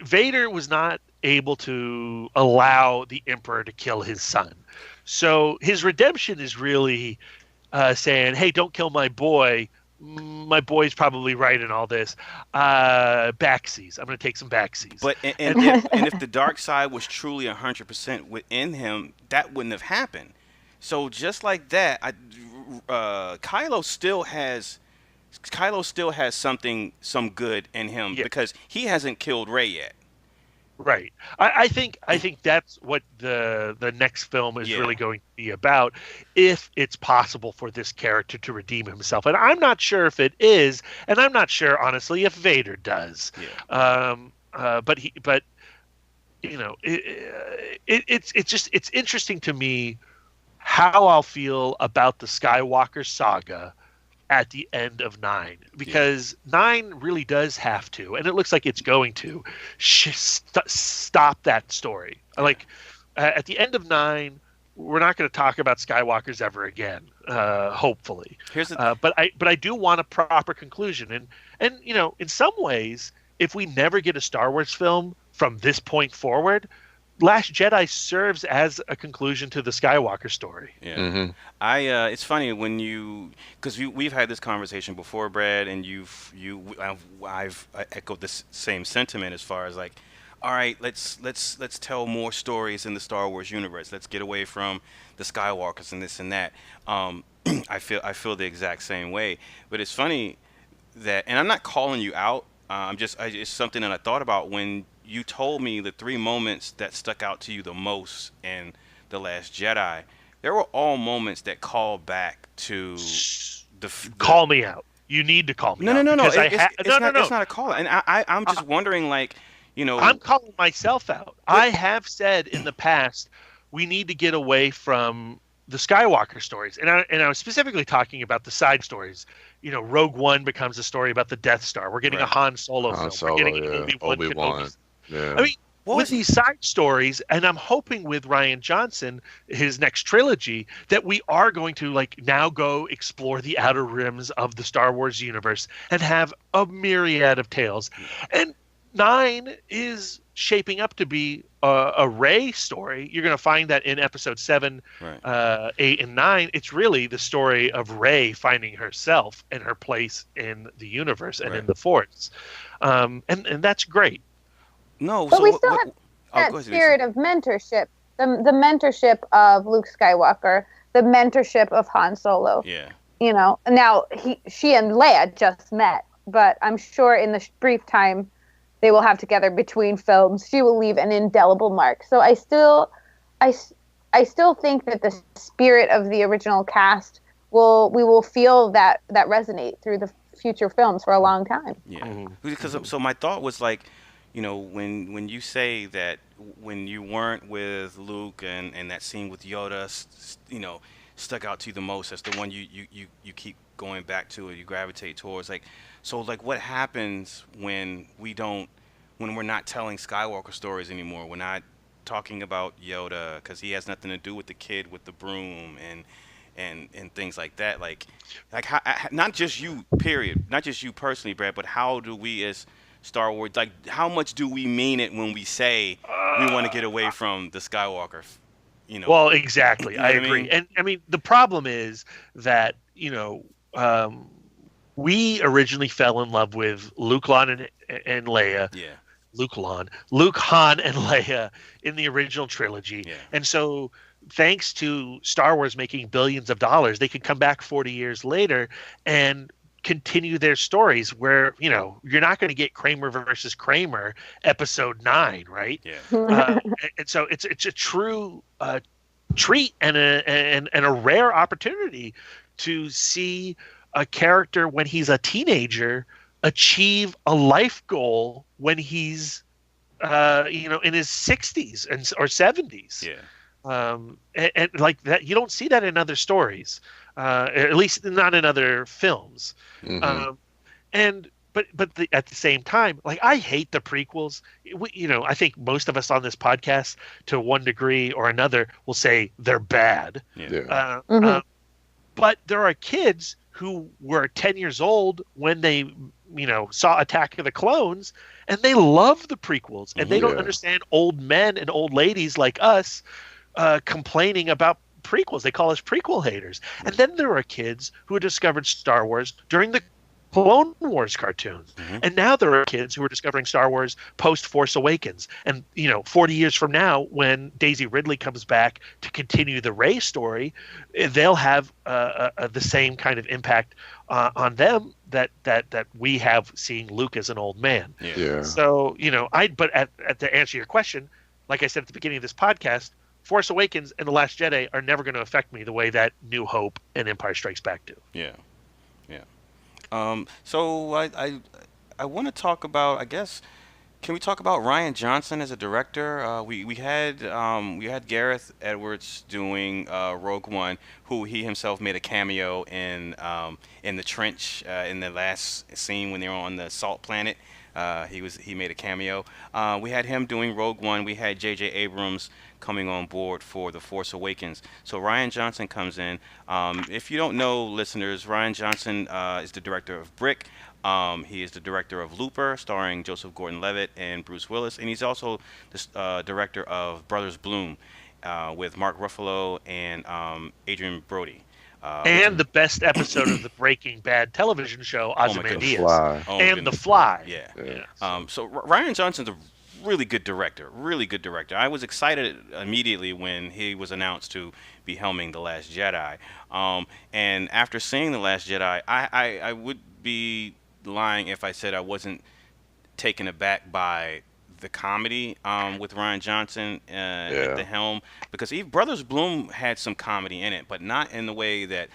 Speaker 5: Vader was not able to allow the Emperor to kill his son. So his redemption is really saying, hey, don't kill my boy. My boy's probably right in all this. Backsies. I'm going to take some backsies.
Speaker 2: But if the dark side was truly 100% within him, that wouldn't have happened. So just like that, Kylo still has some good in him because he hasn't killed Rey yet.
Speaker 5: Right. I think that's what the next film is really going to be about, if it's possible for this character to redeem himself. And I'm not sure if it is, and I'm not sure, honestly, if Vader does. Yeah. But it's interesting to me how I'll feel about the Skywalker saga at the end of 9, because 9 really does have to, and it looks like it's going to stop that story. Like at the end of 9, we're not going to talk about Skywalkers ever again. Hopefully, but I do want a proper conclusion, and in some ways, if we never get a Star Wars film from this point forward, Last Jedi serves as a conclusion to the Skywalker story.
Speaker 2: Yeah, it's funny when because we've had this conversation before, Brad, and I've echoed this same sentiment as far as like, all right, let's tell more stories in the Star Wars universe. Let's get away from the Skywalkers and this and that. I feel the exact same way, but it's funny that, and I'm not calling you out. It's something that I thought about when you told me the 3 moments that stuck out to you the most in The Last Jedi. There were all moments that called back to
Speaker 5: call me out. You need to call me out.
Speaker 2: No. It's not a call out. And I'm just wondering, like,
Speaker 5: I'm calling myself out. I have said in the past, we need to get away from the Skywalker stories. And I was specifically talking about the side stories. Rogue One becomes a story about the Death Star. We're getting a Han Solo film. We're getting an Obi-Wan. Yeah. I mean, with these side stories, and I'm hoping with Rian Johnson, his next trilogy, that we are going to now go explore the outer rims of the Star Wars universe and have a myriad of tales. And 9 is shaping up to be a Rey story. You're going to find that in episode 7, 8, and 9. It's really the story of Rey finding herself and her place in the universe and in the Force. And that's great.
Speaker 2: No,
Speaker 4: but we still have that spirit of mentorship, the mentorship of Luke Skywalker, the mentorship of Han Solo.
Speaker 2: Yeah.
Speaker 4: Now she and Leia just met, but I'm sure in the brief time they will have together between films, she will leave an indelible mark. So I still think that the spirit of the original cast we will feel that resonate through the future films for a long time.
Speaker 2: Yeah. Because so my thought was like, when you say that when you weren't with Luke and that scene with Yoda, stuck out to you the most, that's the one you keep going back to or you gravitate towards. What happens when we're not telling Skywalker stories anymore? We're not talking about Yoda because he has nothing to do with the kid with the broom and things like that. How, not just you, period, not just you personally, Brad, but how do we as Star Wars, how much do we mean it when we say we want to get away from the Skywalker?
Speaker 5: Well, exactly. I agree. And I mean, the problem is that we originally fell in love with Luke, Han, and Leia.
Speaker 2: Yeah.
Speaker 5: Luke, Han, and Leia in the original trilogy, and so thanks to Star Wars making billions of dollars, they can come back 40 years later and continue their stories where, you're not going to get Kramer versus Kramer episode 9, right?
Speaker 2: Yeah.
Speaker 5: And so it's a true treat and a rare opportunity to see a character when he's a teenager achieve a life goal when he's in his 60s or 70s.
Speaker 2: Yeah.
Speaker 5: And like that, you don't see that in other stories, at least not in other films. At the same time, like, I hate the prequels. I think most of us on this podcast, to one degree or another, will say they're bad.
Speaker 2: Yeah.
Speaker 5: But there are kids who were 10 years old when they, saw Attack of the Clones, and they love the prequels, and they don't understand old men and old ladies like us complaining about prequels. They call us prequel haters. And then there are kids who discovered Star Wars during the Clone Wars cartoons. And now there are kids who are discovering Star Wars post Force Awakens. And 40 years from now, when Daisy Ridley comes back to continue the Rey story, they'll have the same kind of impact on them that we have seeing Luke as an old man.
Speaker 3: Yeah.
Speaker 5: So to answer your question, like I said at the beginning of this podcast, Force Awakens and The Last Jedi are never going to affect me the way that New Hope and Empire Strikes Back do.
Speaker 2: Yeah. So I want to talk about, I guess, can we talk about Rian Johnson as a director? We had Gareth Edwards doing Rogue One, who he himself made a cameo in the trench in the last scene when they were on the Salt Planet. He made a cameo. We had him doing Rogue One. We had J.J. Abrams coming on board for The Force Awakens. So Rian Johnson comes in. If you don't know, listeners, Rian Johnson is the director of Brick. He is the director of Looper, starring Joseph Gordon-Levitt and Bruce Willis, and he's also the director of Brothers Bloom with Mark Ruffalo and Adrian Brody.
Speaker 5: And the best episode of the Breaking Bad television show, Ozymandias. The Fly.
Speaker 2: Yeah. So Rian Johnson's a really good director. I was excited immediately when he was announced to be helming The Last Jedi. And after seeing The Last Jedi, I would be lying if I said I wasn't taken aback by the comedy with Rian Johnson at the helm, because Brothers Bloom had some comedy in it, but not in the way that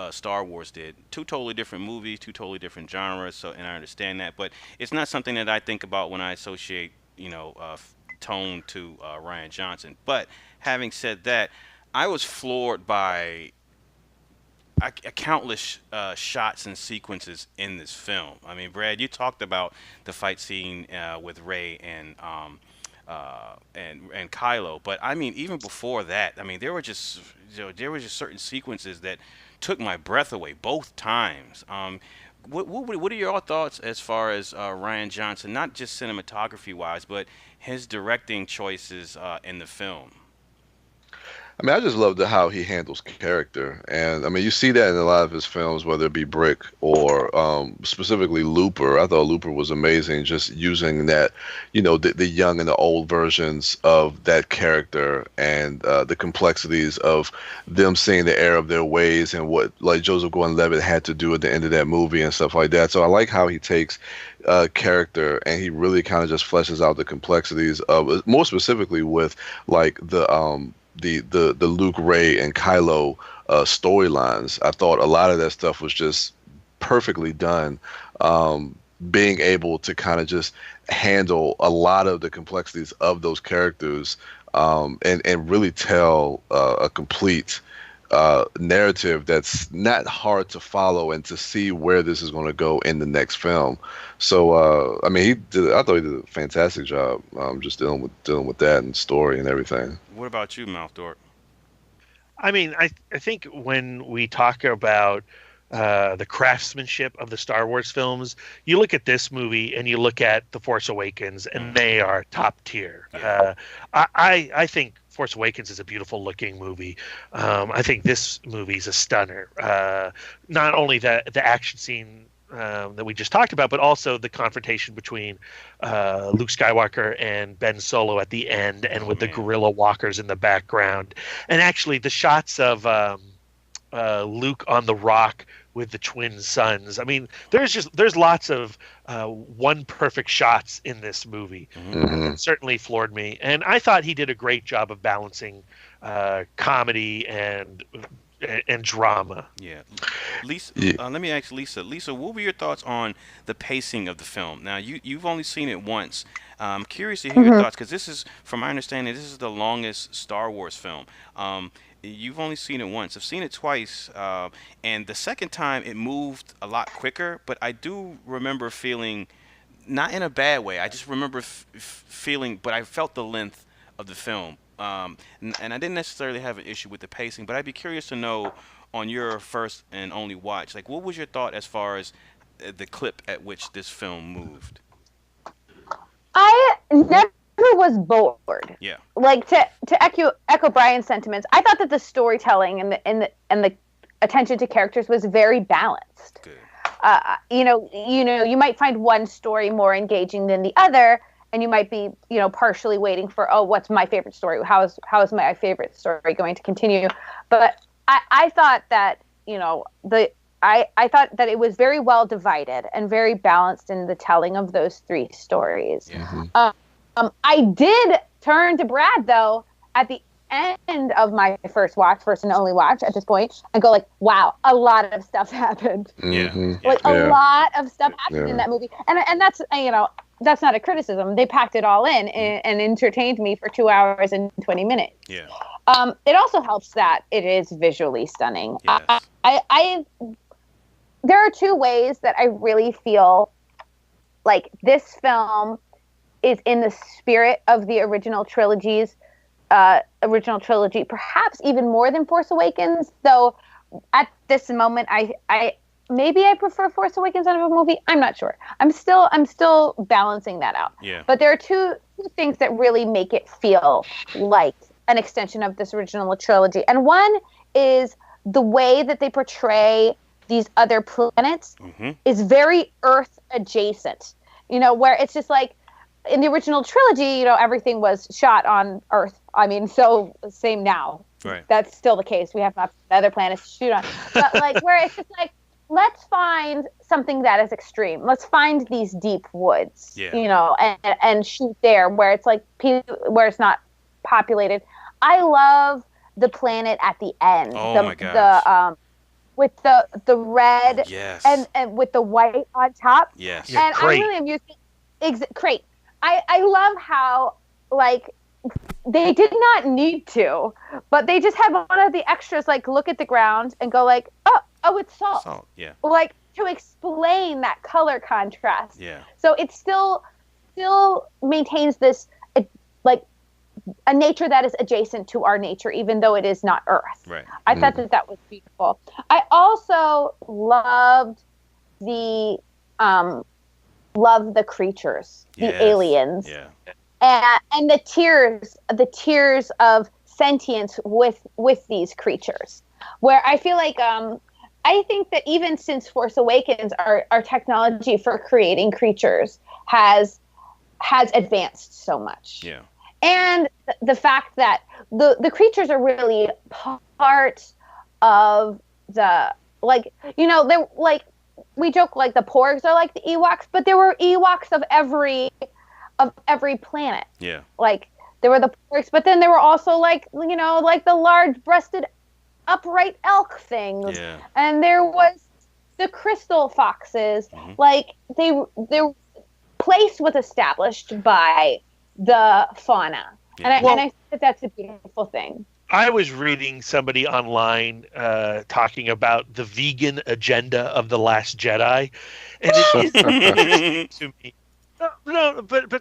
Speaker 2: Star Wars did. Two totally different movies, two totally different genres. And I understand that, but it's not something that I think about when I associate tone to Rian Johnson. But having said that, I was floored by countless shots and sequences in this film. I mean, Brad, you talked about the fight scene with Rey and Kylo, but I mean, even before that, I mean, there were just certain sequences that took my breath away both times. What are your thoughts as far as Rian Johnson, not just cinematography wise, but his directing choices in the film?
Speaker 3: I mean, I just love how he handles character. And, I mean, you see that in a lot of his films, whether it be Brick or specifically Looper. I thought Looper was amazing, just using that, the young and the old versions of that character and the complexities of them seeing the error of their ways and what, like, Joseph Gordon-Levitt had to do at the end of that movie and stuff like that. So I like how he takes character and he really kind of just fleshes out the complexities of, more specifically with, like, the Luke, Rey, and Kylo storylines. I thought a lot of that stuff was just perfectly done. Being able to kind of just handle a lot of the complexities of those characters and really tell a complete narrative that's not hard to follow and to see where this is going to go in the next film. So I mean, I thought he did a fantastic job just dealing with that and story and everything.
Speaker 2: What about you, Mouth Dork?
Speaker 5: I mean, I think when we talk about the craftsmanship of the Star Wars films, you look at this movie and you look at The Force Awakens, and they are top tier. I think Force Awakens is a beautiful looking movie. I think this movie is a stunner. Not only the action scene that we just talked about, but also the confrontation between Luke Skywalker and Ben Solo at the end, and with the guerrilla walkers in the background, and actually the shots of Luke on the rock with the twin suns. I mean, there's lots of one perfect shots in this movie. It certainly floored me, and I thought he did a great job of balancing comedy and drama.
Speaker 2: Yeah. Lisa, let me ask Lisa. Lisa, what were your thoughts on the pacing of the film? Now, you've only seen it once. I'm curious to hear your thoughts, because this is, from my understanding, this is the longest Star Wars film. You've only seen it once. I've seen it twice, and the second time it moved a lot quicker, but I do remember feeling, not in a bad way, I just remember feeling, but I felt the length of the film. And I didn't necessarily have an issue with the pacing, but I'd be curious to know, on your first and only watch, like, what was your thought as far as the clip at which this film moved?
Speaker 4: I never was bored.
Speaker 2: Yeah.
Speaker 4: Like, to echo Brian's sentiments, I thought that the storytelling and the attention to characters was very balanced.
Speaker 2: Good.
Speaker 4: You might find one story more engaging than the other, and you might be, partially waiting for, what's my favorite story? How is my favorite story going to continue? But I thought that, I thought that it was very well divided and very balanced in the telling of those three stories.
Speaker 2: Yeah.
Speaker 4: I did turn to Brad, though, at the end of my first and only watch at this point, and go like, wow, a lot of stuff happened. A lot of stuff happened in that movie. And that's, that's not a criticism. They packed it all in and entertained me for 2 hours and 20 minutes.
Speaker 2: Yeah.
Speaker 4: It also helps that it is visually stunning.
Speaker 2: Yes.
Speaker 4: There are two ways that I really feel like this film is in the spirit of the original trilogy, perhaps even more than Force Awakens. Though at this moment, I prefer Force Awakens out of a movie. I'm not sure. I'm still balancing that out.
Speaker 2: Yeah.
Speaker 4: But there are two things that really make it feel like an extension of this original trilogy. And one is the way that they portray these other planets is very Earth adjacent. Where it's just like, in the original trilogy, everything was shot on Earth. I mean, so same now.
Speaker 2: Right.
Speaker 4: That's still the case. We have not other planets to shoot on. But like, where it's just like, let's find something that is extreme. Let's find these deep woods, and shoot there where it's like, where it's not populated. I love the planet at the end.
Speaker 2: Oh my gosh.
Speaker 4: With the red and with the white on top.
Speaker 2: Yes.
Speaker 4: And I really am using great. I love how, like, they did not need to, but they just had one of the extras, like, look at the ground and go like, oh, it's salt.
Speaker 2: Salt, yeah.
Speaker 4: Like, to explain that color contrast.
Speaker 2: Yeah.
Speaker 4: So it still maintains this, like, a nature that is adjacent to our nature, even though it is not Earth.
Speaker 2: Right.
Speaker 4: I thought that was beautiful. I also loved the creatures, the aliens, and the tears of sentience with these creatures. Where I feel like I think that even since Force Awakens, our technology for creating creatures has advanced so much.
Speaker 2: Yeah. And
Speaker 4: the fact that the creatures are really part of the, like, they're like, we joke like the Porgs are like the Ewoks, but there were Ewoks of every planet.
Speaker 2: Yeah.
Speaker 4: Like, there were the Porgs, but then there were also like, like the large-breasted upright elk things. Yeah. And there was the crystal foxes. Like, their place was established by the fauna. Yeah. And I think that's a beautiful thing.
Speaker 5: I was reading somebody online talking about the vegan agenda of The Last Jedi, and it to me. No, but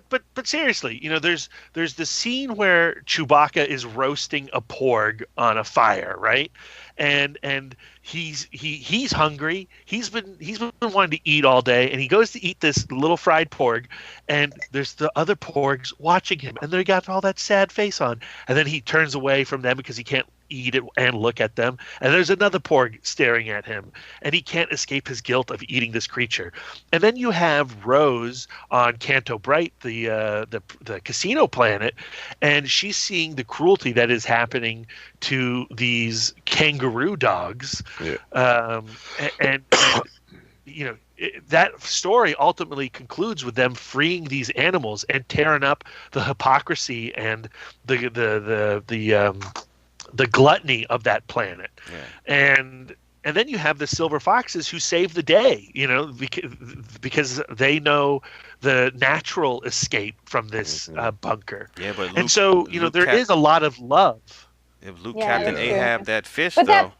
Speaker 5: seriously, there's the scene where Chewbacca is roasting a porg on a fire, right? And he's hungry. He's been wanting to eat all day, and he goes to eat this little fried porg, and there's the other porgs watching him, and they got all that sad face on, and then he turns away from them because he can't eat it and look at them. And there's another Porg staring at him, and he can't escape his guilt of eating this creature. And then you have Rose on Canto Bright, the casino planet, and she's seeing the cruelty that is happening to these kangaroo dogs.
Speaker 3: Yeah.
Speaker 5: And that story ultimately concludes with them freeing these animals and tearing up the hypocrisy and the gluttony of that planet.
Speaker 2: Yeah.
Speaker 5: And then you have the silver foxes who save the day, because they know the natural escape from this bunker.
Speaker 2: Yeah, but Luke,
Speaker 5: and so there is a lot of love.
Speaker 2: If Luke
Speaker 4: Yeah,
Speaker 2: Captain
Speaker 4: that's true.
Speaker 2: Ahab that fish
Speaker 4: But
Speaker 2: though.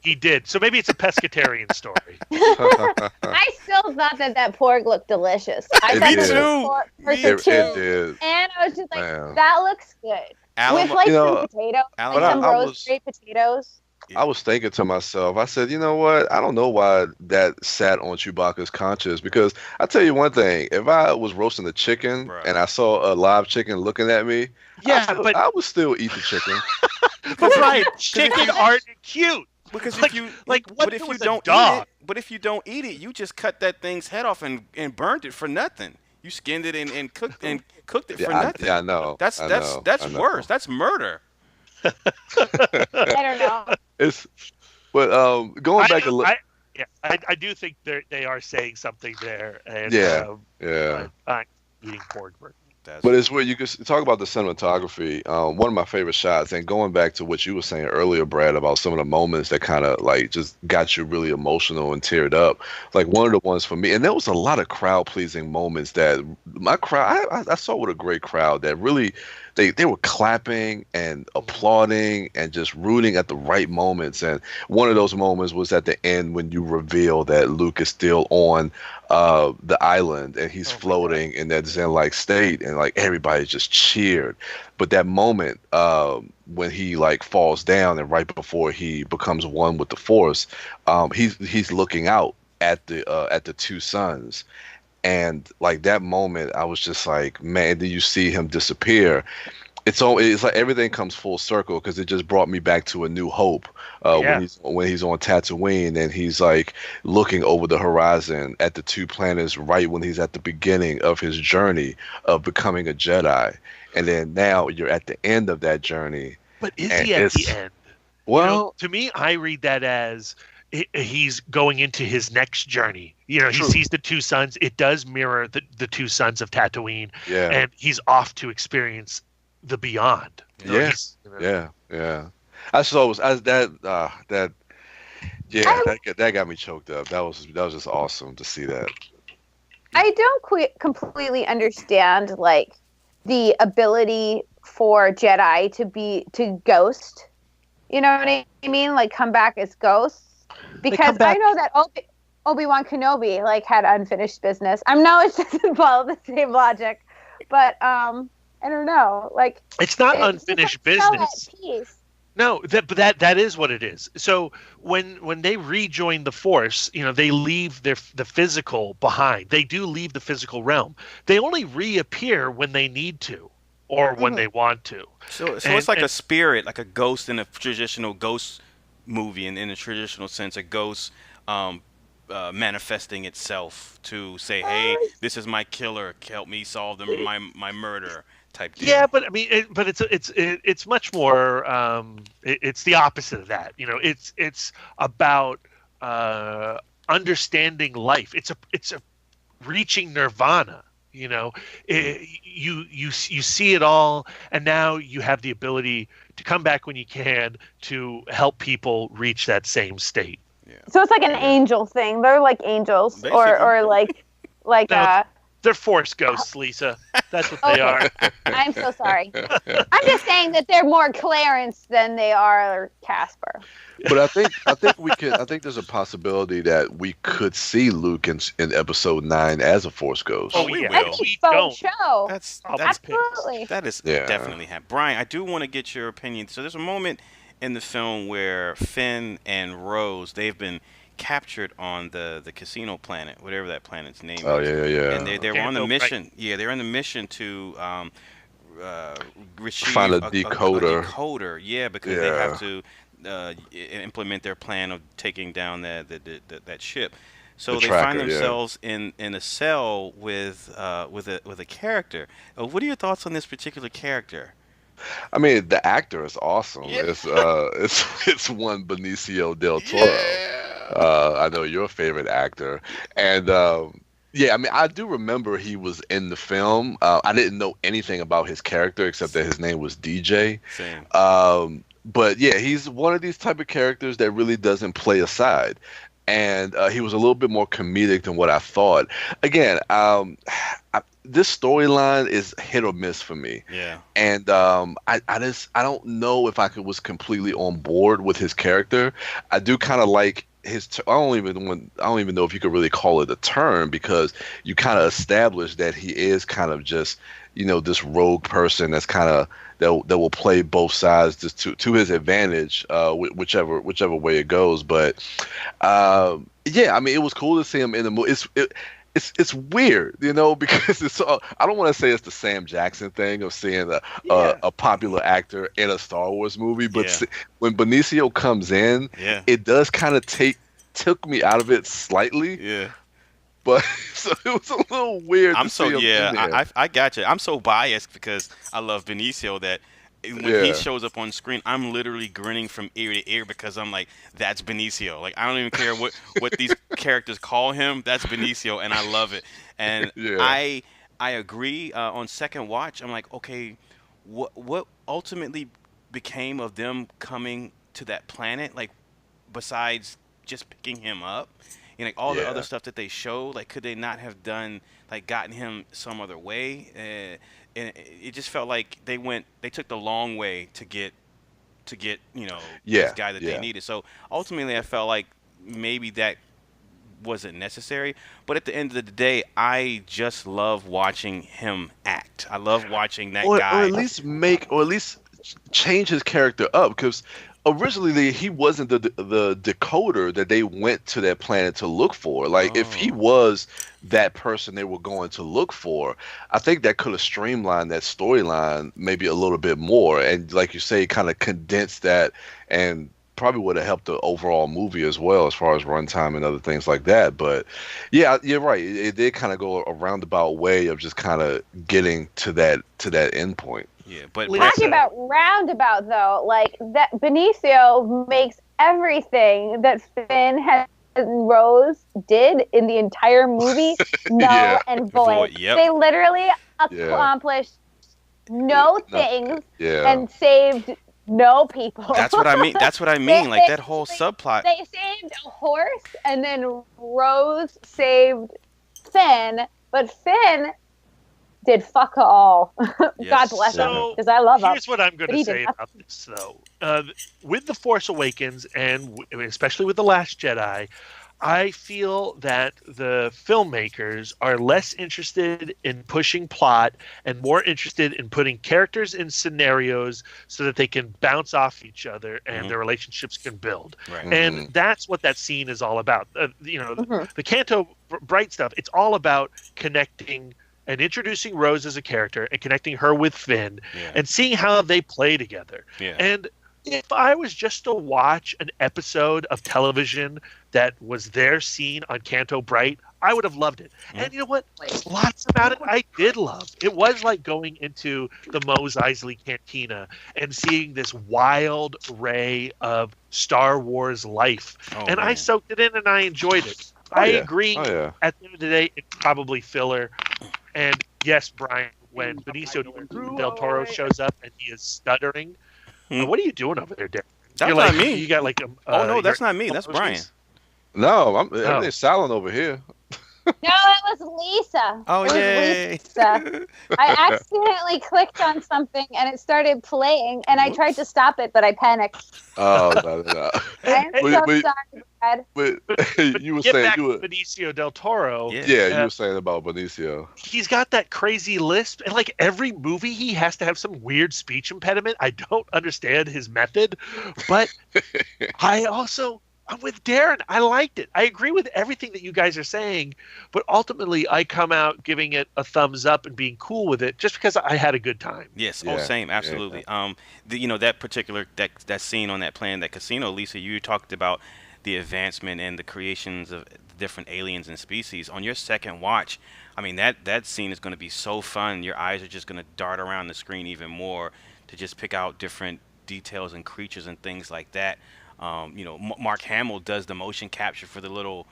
Speaker 5: He did. So maybe it's a pescatarian story.
Speaker 4: I still thought that pork looked delicious. I
Speaker 3: It
Speaker 4: thought
Speaker 3: did.
Speaker 4: that the pork person too.
Speaker 3: It did.
Speaker 4: And I was just like,
Speaker 3: Man.
Speaker 4: that looks good.
Speaker 2: Alan,
Speaker 4: With like
Speaker 3: You know,
Speaker 4: some potatoes,
Speaker 2: Alan,
Speaker 4: like some
Speaker 3: I
Speaker 4: roasted potatoes.
Speaker 3: I was thinking to myself, I said, you know what? I don't know why that sat on Chewbacca's conscience, because I tell you one thing, if I was roasting the chicken
Speaker 2: Right.
Speaker 3: and I saw a live chicken looking at me, I would still eat the chicken.
Speaker 5: But Brian, chicken aren't cute.
Speaker 2: Because
Speaker 5: Like-
Speaker 2: if you
Speaker 5: like, what
Speaker 2: but if
Speaker 5: if it
Speaker 2: you
Speaker 5: was a
Speaker 2: don't eat
Speaker 5: dog?
Speaker 2: it, but if you don't eat it, you just cut that thing's head off and burned it for nothing. You skinned it and cooked it for nothing.
Speaker 3: I know.
Speaker 2: That's
Speaker 3: I know,
Speaker 2: that's
Speaker 3: I know.
Speaker 2: worse. That's murder.
Speaker 4: I don't know.
Speaker 3: It's, but going back a little,
Speaker 5: I do think they are saying something there. And,
Speaker 3: Yeah. yeah.
Speaker 5: I'm eating pork burger.
Speaker 2: That's
Speaker 3: But it's where you could talk about the cinematography. One of my favorite shots, and going back to what you were saying earlier, Brad, about some of the moments that kind of like just got you really emotional and teared up. Like one of the ones for me, and there was a lot of crowd pleasing moments that my crowd, I saw with a great crowd that really, they were clapping and applauding and just rooting at the right moments. And one of those moments was at the end when you reveal that Luke is still on the island and he's floating in that zen-like state, and like everybody just cheered. But that moment when he like falls down and right before he becomes one with the Force, he's looking out at the two suns. And like that moment, I was just like, man, then you see him disappear. It's like everything comes full circle, because it just brought me back to A New Hope when he's on Tatooine and he's like looking over the horizon at the two planets right when he's at the beginning of his journey of becoming a Jedi. And then now you're at the end of that journey.
Speaker 5: But is
Speaker 3: And
Speaker 5: he at the
Speaker 3: it's-
Speaker 5: end?
Speaker 3: Well,
Speaker 5: To me, I read that as he's going into his next journey. He
Speaker 3: True.
Speaker 5: sees the two suns. It does mirror the two suns of Tatooine,
Speaker 3: yeah.
Speaker 5: and he's off to experience the beyond.
Speaker 3: Yes.
Speaker 5: He's-
Speaker 3: Yeah. I saw that got me choked up. That was just awesome to see that.
Speaker 4: I don't completely understand like the ability for Jedi to ghost. You know what I mean? Like come back as ghosts. Because I know that Obi-Wan Kenobi like had unfinished business. I know it doesn't follow the same logic, but I don't know. Like
Speaker 5: It's not
Speaker 4: it's
Speaker 5: unfinished
Speaker 4: just so
Speaker 5: business.
Speaker 4: at peace.
Speaker 5: No, that is what it is. So when they rejoin the Force, they leave the physical behind. They do leave the physical realm. They only reappear when they need to, or when they want to.
Speaker 2: So it's like a spirit, like a ghost in a traditional ghost movie, in a traditional sense, a ghost manifesting itself to say, "Hey, this is my killer. Help me solve my murder." Type deal.
Speaker 5: Yeah, but I mean, it's much more. It's the opposite of that. It's about understanding life. It's a reaching nirvana. You see it all, and now you have the ability to come back when you can to help people reach that same state.
Speaker 4: So it's like an angel thing. They're like angels,
Speaker 2: Basically.
Speaker 4: or like
Speaker 5: No. They're Force ghosts, Lisa. That's what they are.
Speaker 4: I'm so sorry. I'm just saying that they're more Clarence than they are Casper.
Speaker 3: But I think there's a possibility that we could see Luke in Episode 9 as a Force ghost.
Speaker 5: Oh,
Speaker 2: We
Speaker 5: yeah.
Speaker 2: will.
Speaker 4: That'd
Speaker 5: We
Speaker 4: be fun
Speaker 5: don't.
Speaker 4: show.
Speaker 2: That's
Speaker 4: Absolutely.
Speaker 2: that is
Speaker 3: Yeah.
Speaker 2: definitely happening. Brian, I do want to get your opinion. So there's a moment in the film where Finn and Rose, they've been captured on the casino planet, whatever that planet's name
Speaker 3: Oh
Speaker 2: is.
Speaker 3: yeah.
Speaker 2: And they were on the
Speaker 5: Right.
Speaker 2: mission. Yeah, they're on the mission to retrieve
Speaker 3: Find a
Speaker 2: a
Speaker 3: decoder.
Speaker 2: decoder. Yeah, because they have to implement their plan of taking down that ship. So
Speaker 3: The
Speaker 2: they
Speaker 3: tracker,
Speaker 2: find
Speaker 3: yeah.
Speaker 2: themselves in a cell with a character. What are your thoughts on this particular character?
Speaker 3: I mean, the actor is awesome.
Speaker 2: Yeah.
Speaker 3: It's one Benicio del Toro.
Speaker 2: Yeah.
Speaker 3: I know your favorite actor, and yeah, I mean, I do remember he was in the film. I didn't know anything about his character except that his name was DJ.
Speaker 2: Same.
Speaker 3: But yeah, he's one of these type of characters that really doesn't play a side. And he was a little bit more comedic than what I thought. Again, this storyline is hit or miss for me.
Speaker 2: Yeah.
Speaker 3: And I don't know if was completely on board with his character. I do kind of like his. I don't even know if you could really call it a turn, because you kind of establish that he is kind of just, this rogue person that's kind of that will play both sides just to his advantage, whichever way it goes. But yeah, I mean, it was cool to see him in the movie. It's weird, because it's. I don't want to say it's the Sam Jackson thing of seeing a popular actor in a Star Wars movie, but when Benicio comes in, it does kind of took me out of it slightly.
Speaker 2: Yeah.
Speaker 3: But so it was a little weird.
Speaker 2: I got you. I'm so biased because I love Benicio that when he shows up on screen, I'm literally grinning from ear to ear because I'm like, that's Benicio. Like, I don't even care what these characters call him. That's Benicio, and I love it. And I agree. On second watch, I'm like, okay, what ultimately became of them coming to that planet? Like, besides just picking him up. And like all the other stuff that they showed, like, could they not have gotten him some other way? And it just felt like they took the long way to get this guy that they needed. So ultimately, I felt like maybe that wasn't necessary. But at the end of the day, I just love watching him act. I love watching that guy,
Speaker 3: or at least change his character up, because originally he wasn't the decoder that they went to that planet to look for. Like, if he was that person they were going to look for, I think that could have streamlined that storyline maybe a little bit more, and like you say, kind of condensed that, and probably would have helped the overall movie as well, as far as runtime and other things like that. But yeah, you're right, it did kind of go a roundabout way of just kind of getting to that end point.
Speaker 2: Yeah, but
Speaker 4: talking about roundabout though, like that Benicio makes everything that Finn and Rose did in the entire movie null and void.
Speaker 2: Yep.
Speaker 4: They literally accomplished no things and saved no people.
Speaker 2: That's what I mean. Like that whole subplot.
Speaker 4: They saved a horse, and then Rose saved Finn, but Finn did fuck all. God bless him, because I love him.
Speaker 5: Here's what I'm going to say about this, though. With The Force Awakens, and especially with The Last Jedi, I feel that the filmmakers are less interested in pushing plot and more interested in putting characters in scenarios so that they can bounce off each other and their relationships can build.
Speaker 2: Right.
Speaker 5: And that's what that scene is all about. The Canto Bright stuff, it's all about connecting and introducing Rose as a character and connecting her with Finn and seeing how they play together. Yeah. And if I was just to watch an episode of television that was their scene on Canto Bright, I would have loved it. And you know what? Lots about it I did love. It was like going into the Mos Eisley Cantina and seeing this wild ray of Star Wars life. I soaked it in and I enjoyed it. I agree. At the end of the day, it's probably filler. And yes, Brian, when Benicio del Toro shows up and he is stuttering, what are you doing over there, Darren?
Speaker 2: That's not me.
Speaker 5: You got like a.
Speaker 2: Oh no, that's not me. That's Brian.
Speaker 3: No, everything's silent over here.
Speaker 4: No, it was Lisa.
Speaker 2: Oh, yay.
Speaker 4: Lisa. I accidentally clicked on something and it started playing, and I tried to stop it, but I panicked.
Speaker 3: Oh, no.
Speaker 4: I'm so sorry, Brad.
Speaker 3: But you were
Speaker 5: Get
Speaker 3: saying
Speaker 5: back to Benicio del Toro.
Speaker 3: Yeah, you were saying about Benicio.
Speaker 5: He's got that crazy lisp, and like every movie, he has to have some weird speech impediment. I don't understand his method, but I also I'm with Darren. I liked it. I agree with everything that you guys are saying, but ultimately I come out giving it a thumbs up and being cool with it just because I had a good time.
Speaker 2: Yes.
Speaker 3: Yeah,
Speaker 2: Oh, same.
Speaker 3: yeah.
Speaker 2: Absolutely. That particular that scene on that plane, that casino, Lisa, you talked about the advancement and the creations of different aliens and species. On your second watch, I mean that scene is going to be so fun. Your eyes are just going to dart around the screen even more to just pick out different details and creatures and things like that. Mark Hamill does the motion capture for the little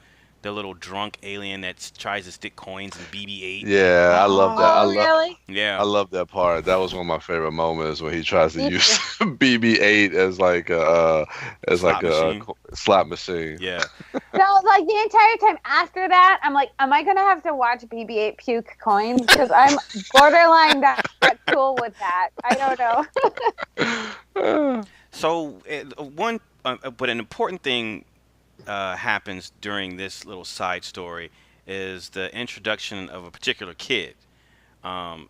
Speaker 2: drunk alien that tries to stick coins in BB-8.
Speaker 3: Yeah, I love that.
Speaker 4: Oh, really?
Speaker 2: Yeah.
Speaker 3: I love that part. That was one of my favorite moments when he tries to use BB-8 as like a
Speaker 2: Slot machine.
Speaker 3: slot machine.
Speaker 2: Yeah.
Speaker 4: So, like, the entire time after that, I'm like, am I going to have to watch BB-8 puke coins? Because I'm borderline that cool with that. I don't know.
Speaker 2: So but an important thing happens during this little side story is the introduction of a particular kid. And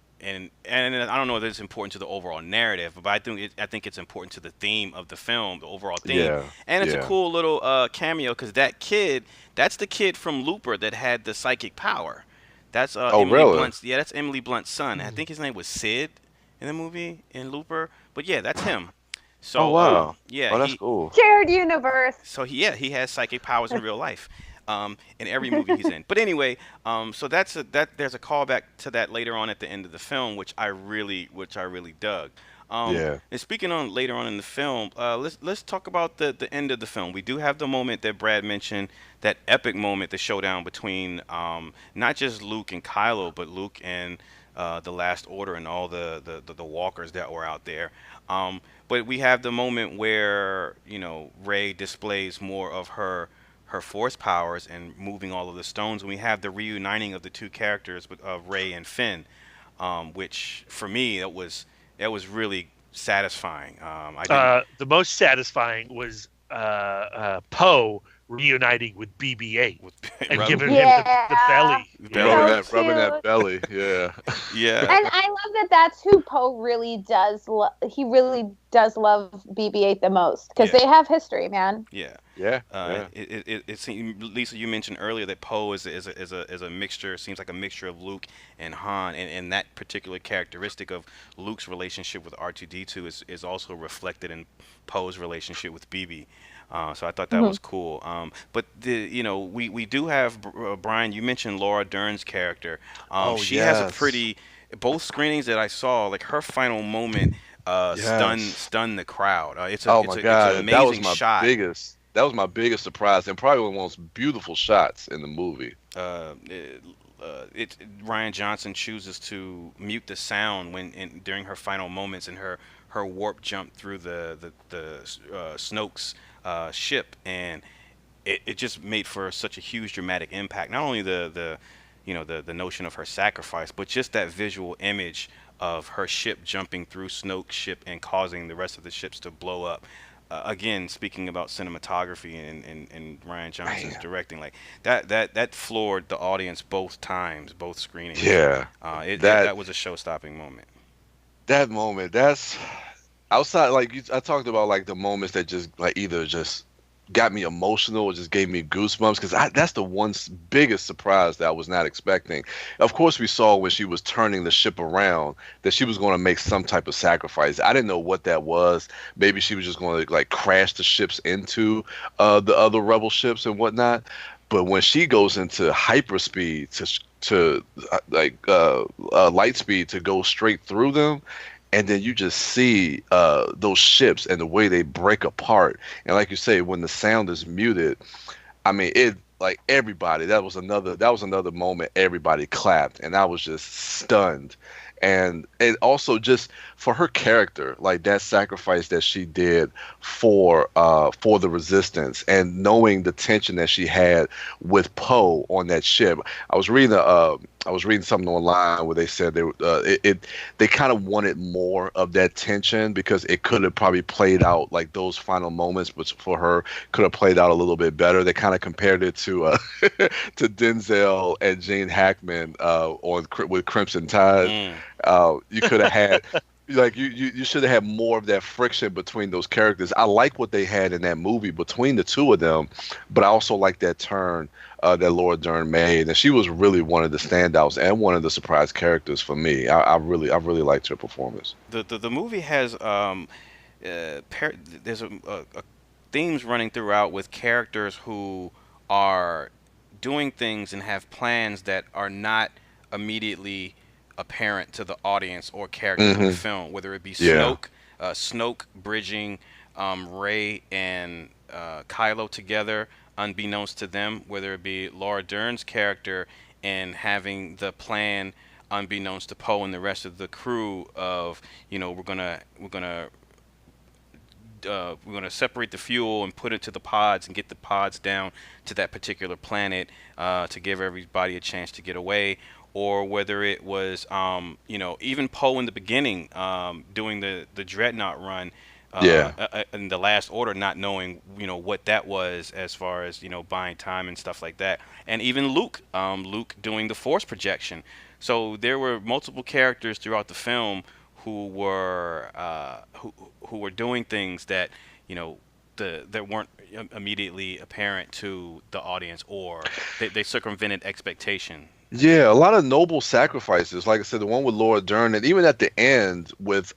Speaker 2: I don't know if it's important to the overall narrative, but I think it's important to the theme of the film, the overall theme.
Speaker 3: Yeah,
Speaker 2: And it's a
Speaker 3: yeah.
Speaker 2: cool little cameo because that's the kid from Looper that had the psychic power. That's Emily
Speaker 3: really?
Speaker 2: Blunt's. Yeah, that's Emily Blunt's son. I think his name was Sid in the movie in Looper. But yeah, that's him. So
Speaker 3: Oh wow.
Speaker 2: yeah,
Speaker 3: Oh, that's cool.
Speaker 4: Shared universe.
Speaker 2: so he has psychic powers in real life, in every movie he's in. But anyway, so there's a callback to that later on at the end of the film, which I really dug.
Speaker 3: Yeah.
Speaker 2: And speaking on later on in the film, let's talk about the end of the film. We do have the moment that Brad mentioned, that epic moment, the showdown between not just Luke and Kylo, but Luke and the Last Order and all the walkers that were out there. But we have the moment where Rey displays more of her force powers and moving all of the stones, and we have the reuniting of the two characters of Rey and Finn, which for me that was really satisfying.
Speaker 5: The most satisfying was Poe reuniting with BB-8 and giving him the belly.
Speaker 3: Rubbing that belly. Yeah.
Speaker 2: Yeah.
Speaker 4: And I love that that's who Poe really does. He really does love BB-8 the most because they have history, man.
Speaker 2: Yeah.
Speaker 3: Yeah.
Speaker 2: It's Lisa, you mentioned earlier that Poe is a mixture. Seems like a mixture of Luke and Han, and that particular characteristic of Luke's relationship with R2D2 is also reflected in Poe's relationship with BB. So I thought that was cool. But we do have Brian. You mentioned Laura Dern's character. She has a pretty. Both screenings that I saw, like her final moment, stunned the crowd. It's an amazing shot.
Speaker 3: That was my biggest surprise, and probably one of the most beautiful shots in the movie.
Speaker 2: Ryan Johnson chooses to mute the sound during her final moments and her warp jump through the Snoke's ship, and it just made for such a huge dramatic impact. Not only the notion of her sacrifice, but just that visual image of her ship jumping through Snoke's ship and causing the rest of the ships to blow up. Again, speaking about cinematography and Ryan Johnson's directing, like that floored the audience both screenings.
Speaker 3: Yeah,
Speaker 2: that was a show-stopping moment.
Speaker 3: That moment, that's outside. Like I talked about, like the moments that just like either just got me emotional or just gave me goosebumps, because that's the one biggest surprise that I was not expecting. Of course, we saw when she was turning the ship around that she was going to make some type of sacrifice. I didn't know what that was. Maybe she was just going to like crash the ships into the other rebel ships and whatnot. But when she goes into hyperspeed to light speed to go straight through them, and then you just see those ships and the way they break apart. And like you say, when the sound is muted, I mean, it like everybody. That was another moment. Everybody clapped, and I was just stunned. And it also just for her character, like that sacrifice that she did for the Resistance, and knowing the tension that she had with Poe on that ship. I was reading something online where they said they kind of wanted more of that tension, because it could have probably played out like those final moments, but for her could have played out a little bit better. They kind of compared it to to Denzel and Gene Hackman with Crimson Tide. You could have like you should have had more of that friction between those characters. I like what they had in that movie between the two of them, but I also like that turn that Laura Dern made, and she was really one of the standouts and one of the surprise characters for me. I really liked her performance.
Speaker 2: The movie has there's a themes running throughout with characters who are doing things and have plans that are not immediately apparent to the audience or characters in the film, whether it be Snoke bridging Rey and Kylo together unbeknownst to them, whether it be Laura Dern's character and having the plan unbeknownst to Poe and the rest of the crew of, we're gonna separate the fuel and put it to the pods and get the pods down to that particular planet to give everybody a chance to get away, or whether it was even Poe in the beginning doing the dreadnought run in the Last Order, not knowing what that was as far as buying time and stuff like that, and even Luke doing the Force projection. So there were multiple characters throughout the film who were doing things that that weren't immediately apparent to the audience, or they circumvented expectation.
Speaker 3: Yeah, a lot of noble sacrifices. Like I said, the one with Laura Dern, and even at the end with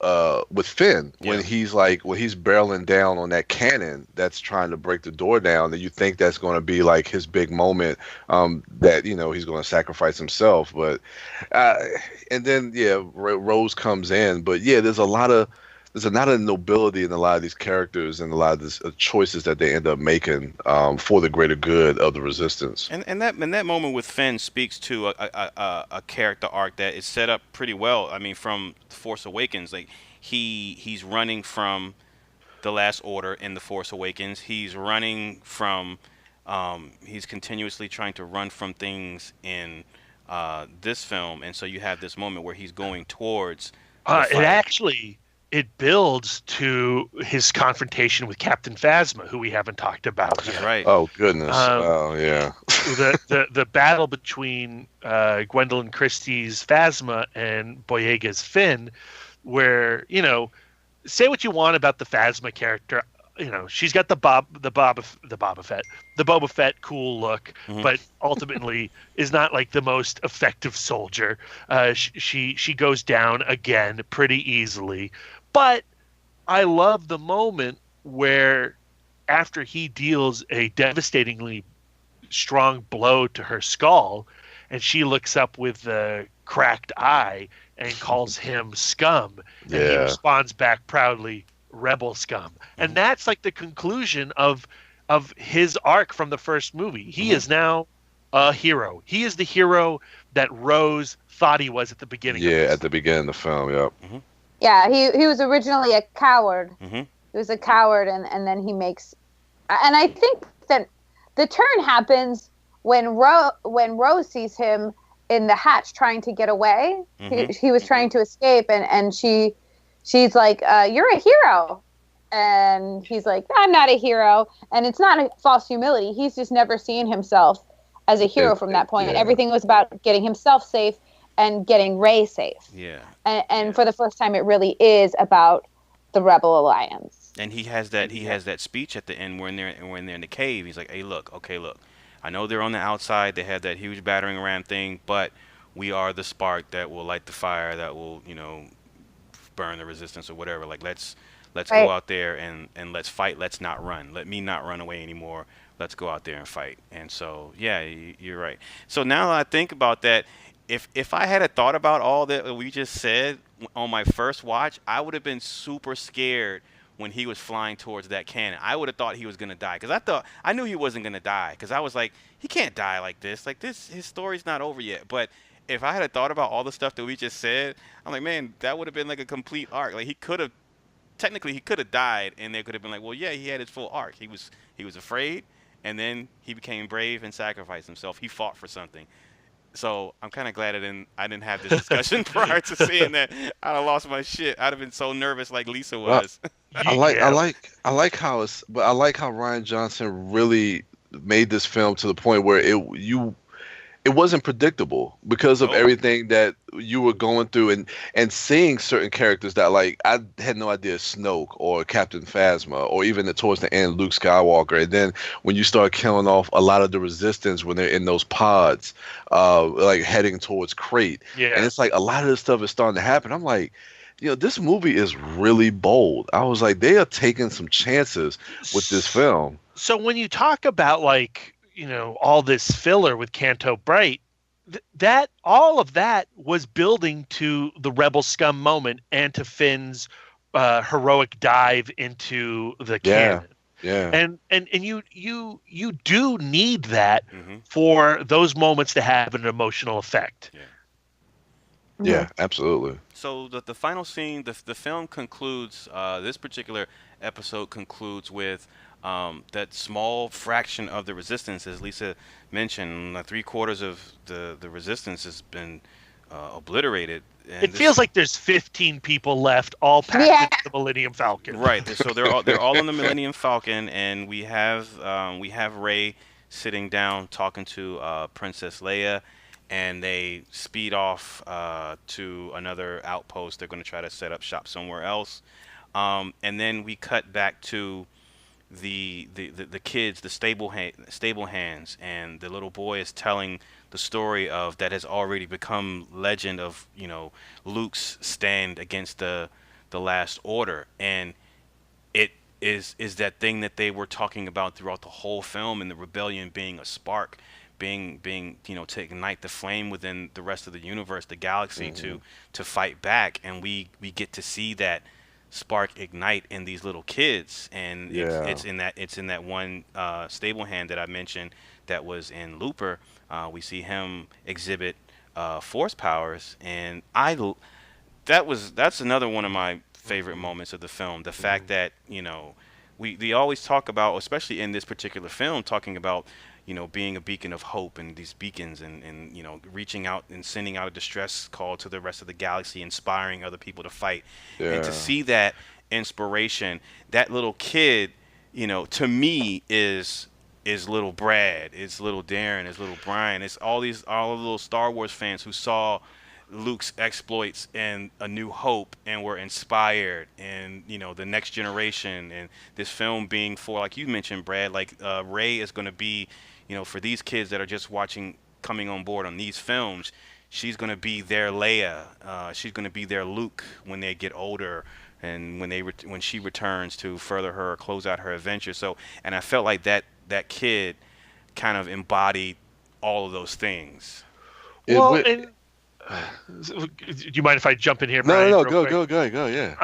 Speaker 3: Finn, when he's barreling down on that cannon that's trying to break the door down, and you think that's going to be like his big moment, that he's going to sacrifice himself, but and then Rose comes in, but there's a lot of nobility in a lot of these characters and a lot of these choices that they end up making for the greater good of the Resistance.
Speaker 2: And that moment with Finn speaks to a character arc that is set up pretty well. I mean, from Force Awakens, like he's running from the Last Order in the Force Awakens. He's running from he's continuously trying to run from things in this film, and so you have this moment where he's going towards.
Speaker 5: It builds to his confrontation with Captain Phasma, who we haven't talked about yet.
Speaker 2: Right.
Speaker 3: Oh, goodness.
Speaker 5: The battle between Gwendolyn Christie's Phasma and Boyega's Finn, where, say what you want about the Phasma character. She's got the Boba Fett cool look, but ultimately is not like the most effective soldier. She goes down again pretty easily. But I love the moment where, after he deals a devastatingly strong blow to her skull, and she looks up with a cracked eye and calls him scum, and he responds back proudly, rebel scum. And that's like the conclusion of his arc from the first movie. He is now a hero. He is the hero that Rose thought he was at the beginning.
Speaker 3: At the beginning of the film. Yep.
Speaker 4: Yeah, he was originally a coward. He was a coward, and then he makes. And I think that the turn happens when Rose sees him in the hatch trying to get away. He was trying to escape, and she's like, "You're a hero," and he's like, "I'm not a hero." And it's not a false humility. He's just never seen himself as a hero from that point. Everything was about getting himself safe and getting Rey safe.
Speaker 2: Yeah.
Speaker 4: And for the first time, it really is about the Rebel Alliance.
Speaker 2: And he has that speech at the end when they're in the cave. He's like, "Hey, look. I know they're on the outside. They have that huge battering ram thing, but we are the spark that will light the fire, that will, burn the Resistance or whatever. Like, let's go out there and let's fight. Let's not run. Let me not run away anymore. Let's go out there and fight." And so, you're right. So now I think about that. If I had a thought about all that we just said on my first watch, I would have been super scared when he was flying towards that cannon. I would have thought he was going to die, because I knew he wasn't going to die, because I was like, he can't die like this. Like, his story's not over yet. But if I had thought about all the stuff that we just said, I'm like, man, that would have been like a complete arc. Like, he could have died, and they could have been like, well, yeah, he had his full arc. He was afraid, and then he became brave and sacrificed himself. He fought for something. So I'm kind of glad I didn't have this discussion prior to seeing that. I'd have lost my shit. I'd have been so nervous, like Lisa was.
Speaker 3: I like how Rian Johnson really made this film to the point where it wasn't predictable because of
Speaker 2: Oh.
Speaker 3: everything that you were going through, and seeing certain characters that, like, I had no idea, Snoke or Captain Phasma, or even towards the end Luke Skywalker. And then when you start killing off a lot of the Resistance when they're in those pods, like heading towards Crate, and it's like a lot of this stuff is starting to happen. I'm like, this movie is really bold. I was like, they are taking some chances with this film.
Speaker 5: So when you talk about, like, all this filler with Canto Bright, that all of that was building to the Rebel Scum moment and to Finn's heroic dive into the canon.
Speaker 3: Yeah.
Speaker 5: And you do need that for those moments to have an emotional effect.
Speaker 3: Yeah, absolutely.
Speaker 2: So the final scene, the film concludes, this particular episode concludes with that small fraction of the Resistance, as Lisa mentioned, 3/4 of the Resistance has been obliterated. And
Speaker 5: it feels like there's 15 people left, all packed into the Millennium Falcon.
Speaker 2: Right. So they're all in the Millennium Falcon, and we have Rey sitting down talking to Princess Leia, and they speed off to another outpost. They're going to try to set up shop somewhere else, and then we cut back to the kids, the stable hands, and the little boy is telling the story of that has already become legend of Luke's stand against the Last Order, and it is that thing that they were talking about throughout the whole film, and the rebellion being a spark, being to ignite the flame within the rest of the universe, the galaxy, to fight back, and we get to see that spark ignite in these little kids, and it's in that one stable hand that I mentioned that was in Looper. We see him exhibit force powers, and that's another one of my favorite moments of the film. The fact that we always talk about, especially in this particular film, talking about being a beacon of hope, and these beacons, and reaching out and sending out a distress call to the rest of the galaxy, inspiring other people to fight. And to see that inspiration, that little kid, to me is little Brad, it's little Darren, it's little Brian, it's all the little Star Wars fans who saw Luke's exploits in A New Hope and were inspired, and the next generation, and this film being for, like you mentioned, Brad, like Rey is going to be, for these kids that are just coming on board on these films, she's going to be their Leia, she's going to be their Luke when they get older, and when she returns to close out her adventure. So, and I felt like that kid kind of embodied all of those things.
Speaker 5: Well, and do you mind if I jump in here, Brian?
Speaker 3: No, go, yeah.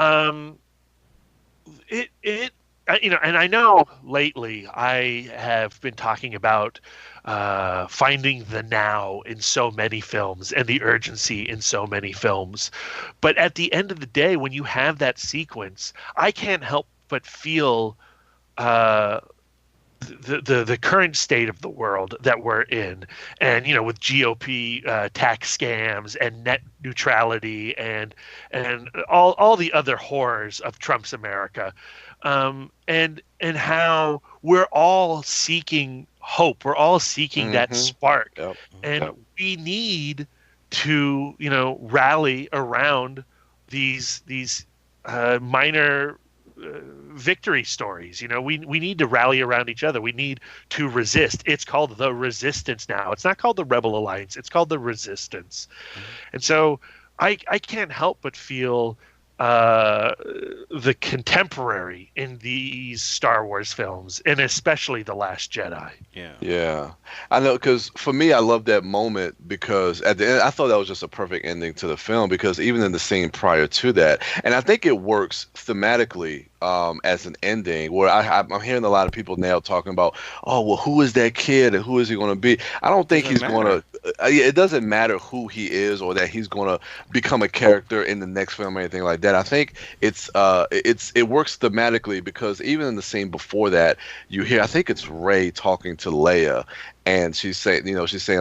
Speaker 5: And I know lately I have been talking about finding the now in so many films and the urgency in so many films. But at the end of the day, when you have that sequence, I can't help but feel the current state of the world that we're in, and with GOP tax scams and net neutrality and all the other horrors of Trump's America, and how we're all seeking hope, we're all seeking that spark, and we need to rally around these minor victory stories. We need to rally around each other. We need to resist. It's called the Resistance now. It's not called the Rebel Alliance. It's called the Resistance. And so I can't help but feel the contemporary in these Star Wars films, and especially The Last Jedi.
Speaker 3: Yeah. I know, because for me, I love that moment, because at the end, I thought that was just a perfect ending to the film, because even in the scene prior to that, and I think it works thematically as an ending, where I'm hearing a lot of people now talking about, oh, well, who is that kid and who is he going to be? I don't think he's going to. It doesn't matter who he is, or that he's going to become a character in the next film or anything like that. I think it works thematically, because even in the scene before that, you hear, I think it's Rey talking to Leia, and she's saying,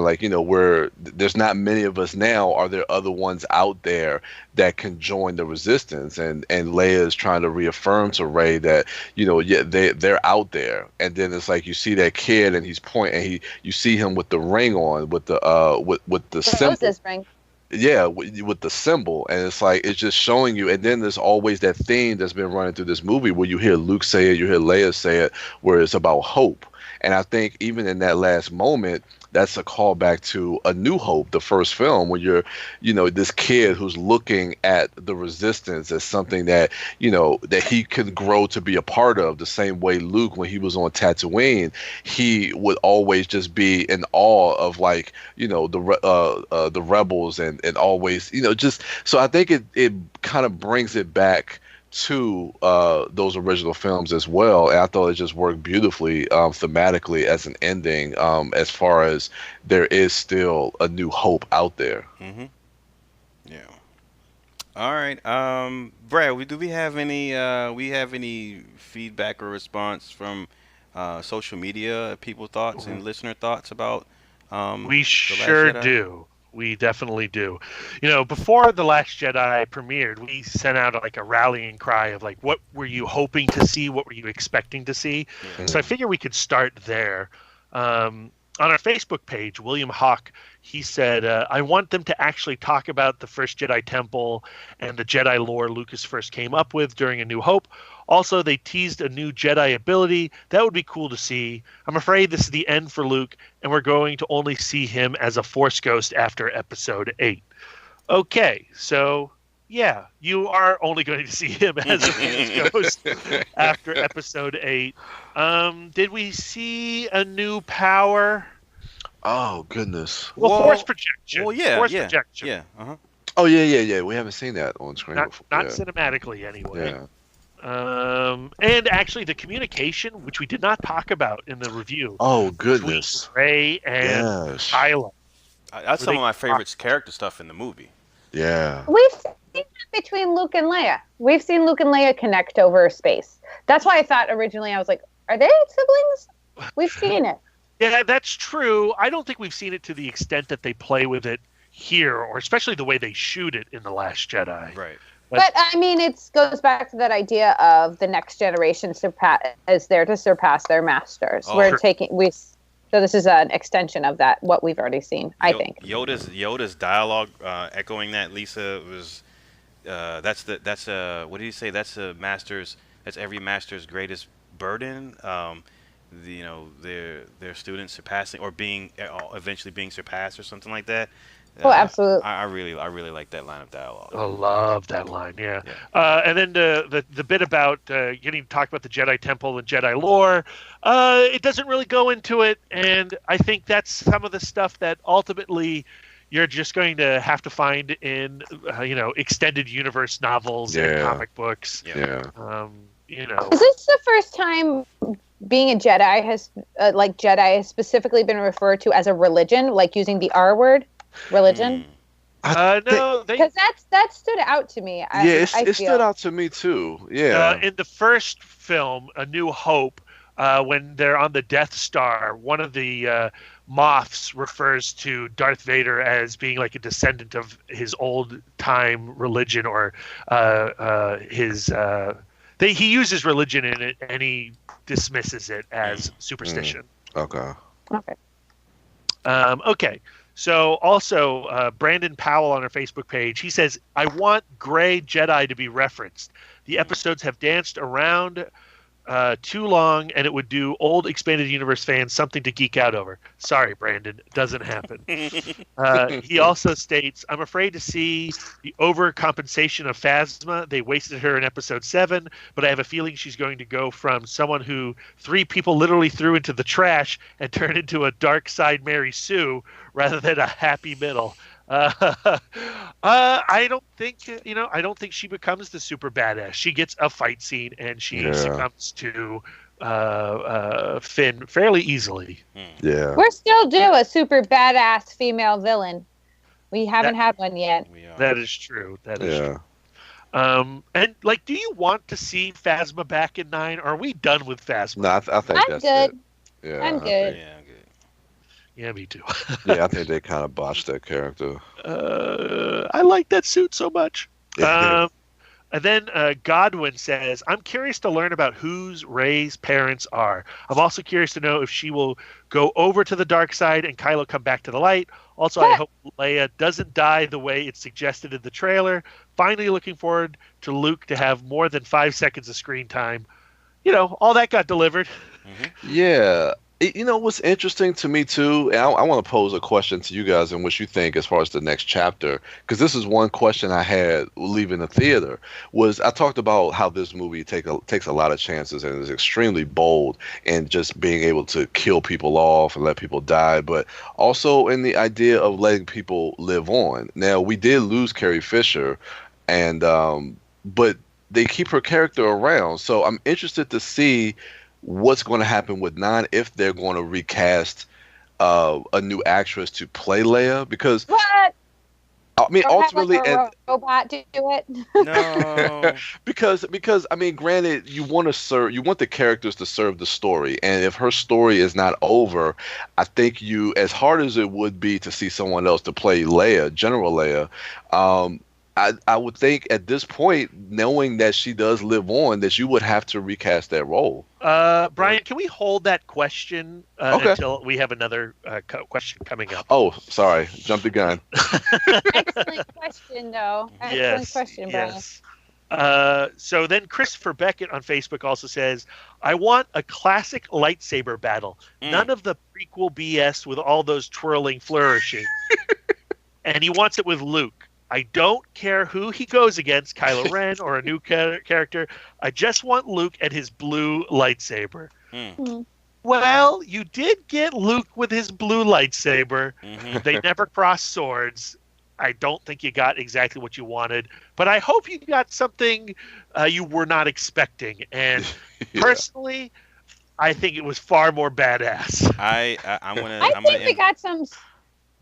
Speaker 3: like, there's not many of us now. Are there other ones out there that can join the resistance, and Leia is trying to reaffirm to Rey that, you know, yeah, they're out there. And then it's like you see that kid and he's pointing, you see him with the ring on, with the symbol.
Speaker 4: This ring.
Speaker 3: Yeah, with the symbol, and it's like it's just showing you. And then there's always that theme that's been running through this movie where you hear Luke say it, you hear Leia say it, where it's about hope. And I think even in that last moment, that's a callback to A New Hope, the first film, where you're, you know, this kid who's looking at the resistance as something that, you know, that he can grow to be a part of. The same way Luke, when he was on Tatooine, he would always just be in awe of, like, you know, the rebels and always, you know, just so I think it kind of brings it back to those original films as well. And I thought it just worked beautifully thematically as an ending, as far as there is still a new hope out there.
Speaker 2: Mm-hmm. Yeah. All right. Brad, do we have any feedback or response from social media, people thoughts and listener thoughts about
Speaker 5: we sure do. We definitely do. You know, before The Last Jedi premiered, we sent out like a rallying cry of like, what were you hoping to see? What were you expecting to see? Mm-hmm. So I figure we could start there. On our Facebook page, William Hawk, he said, I want them to actually talk about the first Jedi Temple and the Jedi lore Lucas first came up with during A New Hope. Also, they teased a new Jedi ability. That would be cool to see. I'm afraid this is the end for Luke, and we're going to only see him as a Force ghost after Episode 8. Okay, so yeah, you are only going to see him as a Force ghost after Episode 8. Did we see a new power?
Speaker 3: Oh, goodness.
Speaker 5: Well, Force projection.
Speaker 2: Well, yeah,
Speaker 5: Force
Speaker 2: yeah,
Speaker 5: projection.
Speaker 2: yeah. Uh-huh.
Speaker 3: Oh, yeah. We haven't seen that on screen before.
Speaker 5: Not
Speaker 3: yeah.
Speaker 5: cinematically, anyway.
Speaker 3: Yeah.
Speaker 5: And actually, the communication, which we did not talk about in the review.
Speaker 3: Oh, goodness.
Speaker 5: Rey and Kylo.
Speaker 2: That's some of my favorite character stuff in the movie.
Speaker 3: Yeah.
Speaker 4: We've seen that between Luke and Leia. We've seen Luke and Leia connect over space. That's why I thought originally, I was like, are they siblings? We've seen it.
Speaker 5: Yeah, that's true. I don't think we've seen it to the extent that they play with it here, or especially the way they shoot it in The Last Jedi.
Speaker 2: Right.
Speaker 4: But I mean, it goes back to that idea of the next generation is there to surpass their masters.
Speaker 2: Oh,
Speaker 4: We're so this is an extension of that, what we've already seen, I think.
Speaker 2: Yoda's dialogue, echoing that, Lisa, was that's what do you say? That's every master's greatest burden. You know, their students surpassing or being eventually being surpassed or something like that.
Speaker 4: Oh, absolutely.
Speaker 2: I really like that line of dialogue.
Speaker 5: I love that line, yeah. And then the bit about getting to talk about the Jedi Temple and Jedi lore, it doesn't really go into it, and I think that's some of the stuff that ultimately you're just going to have to find in extended universe novels and comic books.
Speaker 3: Yeah.
Speaker 4: Is this the first time being a Jedi Jedi has specifically been referred to as a religion, like using the R word? Religion?
Speaker 5: No,
Speaker 4: because that stood out to me.
Speaker 3: It stood out to me too. Yeah.
Speaker 5: In the first film, A New Hope, when they're on the Death Star, one of the Moths refers to Darth Vader as being like a descendant of his old time religion, or he uses religion in it, and he dismisses it as superstition.
Speaker 3: Okay.
Speaker 5: Okay. So also, Brandon Powell on our Facebook page, he says, I want Grey Jedi to be referenced. The episodes have danced around too long, and it would do old Expanded Universe fans something to geek out over. Sorry, Brandon, it doesn't happen. He also states, I'm afraid to see the overcompensation of Phasma. They wasted her in Episode 7, but I have a feeling she's going to go from someone who 3 people literally threw into the trash and turn into a dark side Mary Sue rather than a happy middle. I don't think she becomes the super badass. She gets a fight scene and she succumbs to Finn fairly easily.
Speaker 3: Yeah.
Speaker 4: We're still due a super badass female villain. We haven't had one yet.
Speaker 5: That is true. That is true. And do you want to see Phasma back in 9? Or are we done with Phasma?
Speaker 3: No, I think that's
Speaker 4: good.
Speaker 3: It. Yeah,
Speaker 4: I'm good.
Speaker 2: Yeah, I'm good.
Speaker 5: Yeah, me too.
Speaker 3: Yeah, I think they kind of botched that character.
Speaker 5: I like that suit so much. And then Godwin says, I'm curious to learn about whose Rey's parents are. I'm also curious to know if she will go over to the dark side and Kylo come back to the light. Also, I hope Leia doesn't die the way it's suggested in the trailer. Finally looking forward to Luke to have more than 5 seconds of screen time. You know, all that got delivered.
Speaker 3: Yeah. You know what's interesting to me too, and I want to pose a question to you guys and what you think as far as the next chapter, because this is one question I had leaving the theater. Was I talked about how this movie takes a lot of chances and is extremely bold in just being able to kill people off and let people die, but also in the idea of letting people live on. Now we did lose Carrie Fisher, and but they keep her character around, so I'm interested to see what's going to happen with 9 if they're going to recast a new actress to play Leia, because
Speaker 4: What?
Speaker 3: I mean
Speaker 4: Or
Speaker 3: ultimately
Speaker 4: have, like, a robot do it.
Speaker 2: No.
Speaker 3: because I mean, granted, you want the characters to serve the story, and if her story is not over, I think you, as hard as it would be to see someone else to play Leia, General Leia, I would think at this point, knowing that she does live on, that you would have to recast that role.
Speaker 5: Brian, can we hold that question
Speaker 3: Okay.
Speaker 5: until we have another question coming up?
Speaker 3: Oh, sorry, jumped the gun.
Speaker 4: Excellent question, though. Excellent question, Brian.
Speaker 5: Yes. So then Christopher Beckett on Facebook also says, I want a classic lightsaber battle. None of the prequel BS with all those twirling flourishing. And he wants it with Luke. I don't care who he goes against, Kylo Ren or a new character. I just want Luke and his blue lightsaber. Well, you did get Luke with his blue lightsaber. They never crossed swords. I don't think you got exactly what you wanted, but I hope you got something you were not expecting. And personally, I think it was far more badass.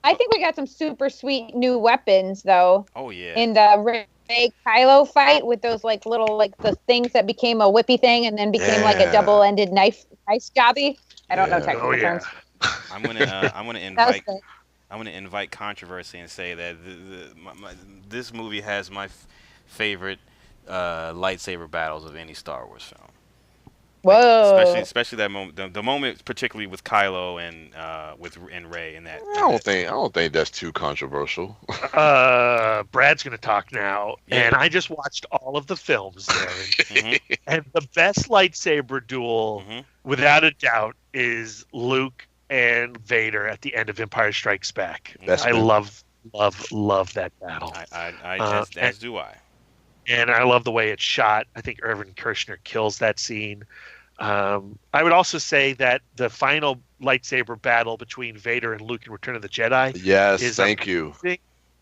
Speaker 4: I think we got some super sweet new weapons, though.
Speaker 2: Oh yeah.
Speaker 4: In the Rey Kylo fight with those like little the things that became a whippy thing and then became like a double-ended knife jobby. I don't know technical terms.
Speaker 2: I'm gonna invite controversy and say that this movie has my favorite lightsaber battles of any Star Wars film.
Speaker 4: Whoa!
Speaker 2: Especially that moment, the moment particularly with Kylo and Rey and that.
Speaker 3: I don't think that's too controversial.
Speaker 5: Brad's going to talk now, and I just watched all of the films there, and the best lightsaber duel, without a doubt, is Luke and Vader at the end of Empire Strikes Back. I love that battle.
Speaker 2: As do I.
Speaker 5: And I love the way it's shot. I think Irvin Kershner kills that scene. I would also say that the final lightsaber battle between Vader and Luke in Return of the Jedi is
Speaker 3: thank you.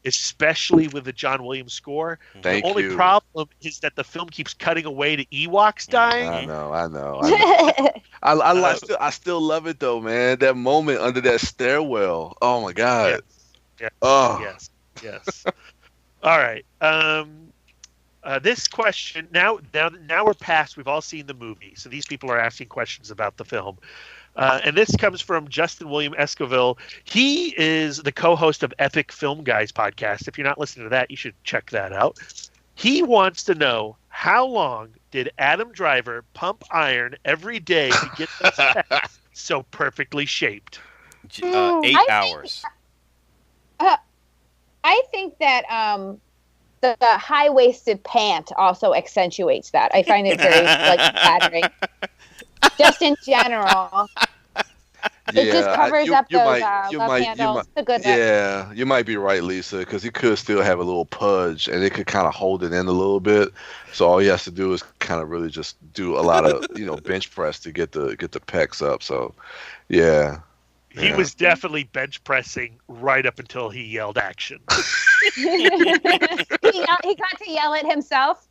Speaker 5: Especially with the John Williams score.
Speaker 3: The
Speaker 5: only problem is that the film keeps cutting away to Ewoks dying.
Speaker 3: I know. I still love it though, man. That moment under that stairwell. Oh my God.
Speaker 5: Yes.
Speaker 3: Oh.
Speaker 5: Yes. All right. This question now we're past. We've all seen the movie, so these people are asking questions about the film. And this comes from Justin William Esquivel. He is the co-host of Epic Film Guys podcast. If you're not listening to that, you should check that out. He wants to know, how long did Adam Driver pump iron every day to get those pecs so perfectly shaped?
Speaker 2: 8 hours.
Speaker 4: I think that the high-waisted pant also accentuates that. I find it very flattering. Just in general. It just covers up those love handles. The good
Speaker 3: you might be right, Lisa, because he could still have a little pudge, and it could kind of hold it in a little bit. So all he has to do is kind of really just do a lot of bench press to get the pecs up. So yeah.
Speaker 5: He was definitely bench pressing right up until he yelled action.
Speaker 4: He got to yell it himself.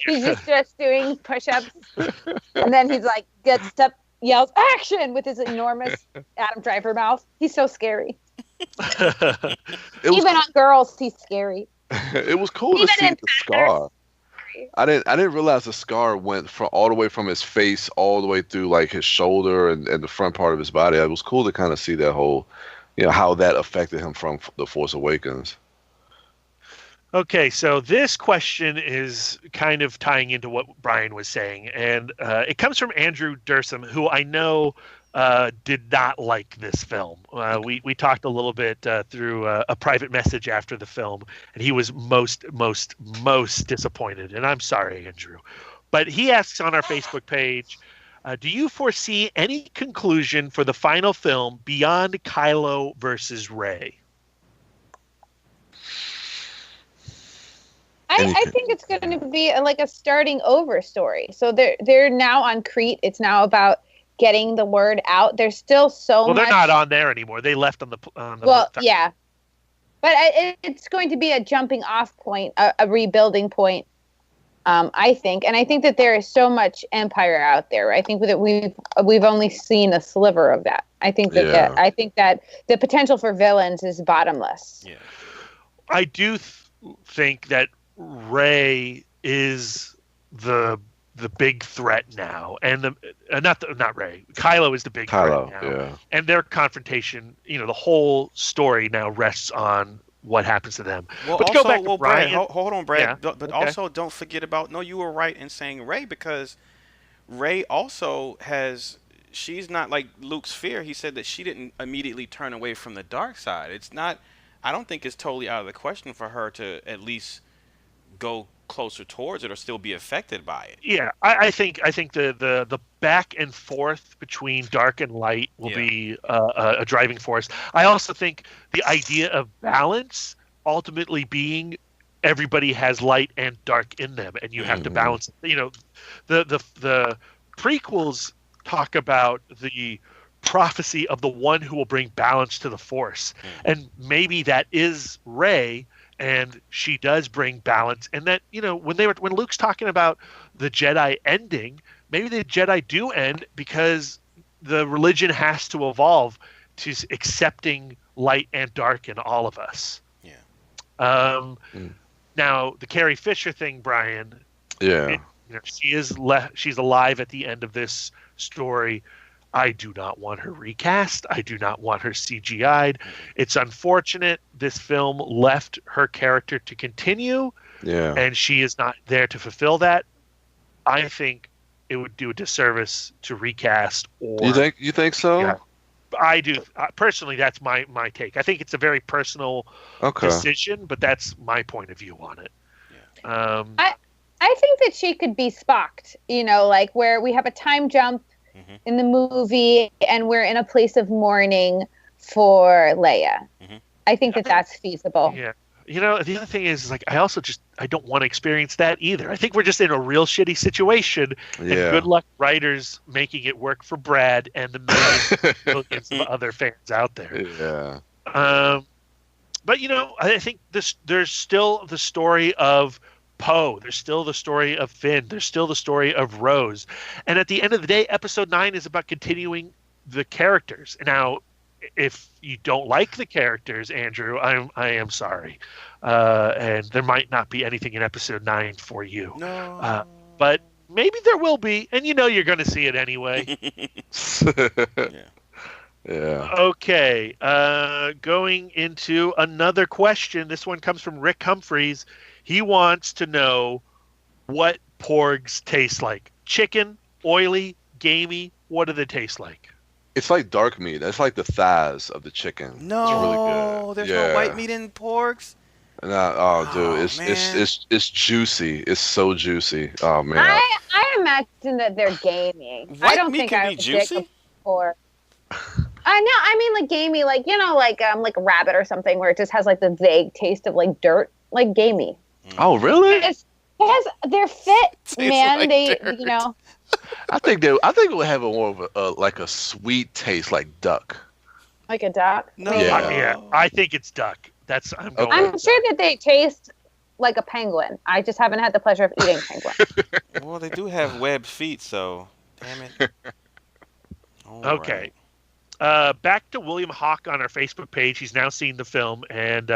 Speaker 4: He's just doing push-ups, and then he's like gets up, yells action with his enormous Adam Driver mouth. He's so scary. Even on girls, he's scary.
Speaker 3: It was cool to see the scar. I didn't realize the scar went all the way from his face all the way through like his shoulder and the front part of his body. It was cool to kind of see that whole, how that affected him from The Force Awakens.
Speaker 5: Okay, so this question is kind of tying into what Brian was saying, and it comes from Andrew Dursum, who I know did not like this film. We talked a little bit through a private message after the film, and he was most disappointed. And I'm sorry, Andrew, but he asks on our Facebook page, do you foresee any conclusion for the final film beyond Kylo versus Rey?
Speaker 4: I think it's going to be like a starting over story. So they're now on Crete. It's now about getting the word out. There's still so much.
Speaker 5: Well, they're not on there anymore. They left on the
Speaker 4: well, yeah. But it's going to be a jumping off point, a rebuilding point, I think. And I think that there is so much Empire out there. I think that we've only seen a sliver of that. I think that the potential for villains is bottomless.
Speaker 2: Yeah.
Speaker 5: I do think that Rey is the big threat now, and not Rey. Kylo is the big threat now,
Speaker 3: yeah.
Speaker 5: And their confrontation, the whole story now rests on what happens to them.
Speaker 2: Well,
Speaker 5: but
Speaker 2: also,
Speaker 5: to go back to Brian,
Speaker 2: Brad, hold on, Brad.
Speaker 5: Yeah,
Speaker 2: But
Speaker 5: okay.
Speaker 2: also, don't forget about. No, you were right in saying Rey, because Rey also has. She's not like Luke's fear. He said that she didn't immediately turn away from the dark side. It's not. I don't think it's totally out of the question for her to at least go closer towards it or still be affected by it.
Speaker 5: Yeah, I think the back and forth between dark and light will be a driving force. I also think the idea of balance ultimately being everybody has light and dark in them, and you have to balance it. The prequels talk about the prophecy of the one who will bring balance to the Force, and maybe that is Rey. And she does bring balance, and that when Luke's talking about the Jedi ending, maybe the Jedi do end because the religion has to evolve to accepting light and dark in all of us.
Speaker 2: Yeah.
Speaker 5: Now the Carrie Fisher thing, Brian.
Speaker 3: Yeah.
Speaker 5: She's alive at the end of this story. I do not want her recast. I do not want her CGI'd. It's unfortunate this film left her character to continue, and she is not there to fulfill that. I think it would do a disservice to recast. Or
Speaker 3: You think so?
Speaker 5: Yeah, I do. Personally, that's my take. I think it's a very personal decision, but that's my point of view on it.
Speaker 2: Yeah.
Speaker 4: I think that she could be Spocked, like where we have a time jump in the movie, and we're in a place of mourning for Leia. I think that's feasible.
Speaker 5: Yeah. The other thing is, like, I don't want to experience that either. I think we're just in a real shitty situation, and good luck writers making it work for Brad and the millions of other fans out there.
Speaker 3: Yeah.
Speaker 5: But, I think there's still the story of Poe. There's still the story of Finn. There's still the story of Rose. And at the end of the day, Episode 9 is about continuing the characters. Now, if you don't like the characters, Andrew, I am sorry. And there might not be anything in Episode 9 for you.
Speaker 2: No.
Speaker 5: But maybe there will be, and you're going to see it anyway.
Speaker 3: Yeah.
Speaker 5: Okay. Going into another question. This one comes from Rick Humphreys. He wants to know what porgs taste like. Chicken, oily, gamey. What do they taste like?
Speaker 3: It's like dark meat. That's like the thighs of the chicken.
Speaker 2: No,
Speaker 3: it's really good.
Speaker 2: There's no white meat in porgs.
Speaker 3: Dude, it's juicy. It's so juicy. Oh man.
Speaker 4: I imagine that they're gamey.
Speaker 2: White
Speaker 4: I don't
Speaker 2: meat
Speaker 4: think
Speaker 2: can
Speaker 4: I
Speaker 2: be
Speaker 4: would
Speaker 2: juicy?
Speaker 4: dig a pork. I know. I mean, like gamey, like like a rabbit or something, where it just has like the vague taste of like dirt, like gamey.
Speaker 3: Oh really?
Speaker 4: They're fit, man.
Speaker 2: like
Speaker 4: they,
Speaker 2: dirt.
Speaker 3: I think it would have more of a like a sweet taste, like duck.
Speaker 4: Like a duck.
Speaker 2: No.
Speaker 3: Yeah.
Speaker 5: I think it's duck. I'm going
Speaker 4: I'm
Speaker 5: with
Speaker 4: sure
Speaker 5: duck.
Speaker 4: that they taste like a penguin. I just haven't had the pleasure of eating penguin.
Speaker 2: Well, they do have webbed feet, so damn it. All
Speaker 5: Okay.
Speaker 2: right.
Speaker 5: Back to William Hawk on our Facebook page. He's now seen the film, and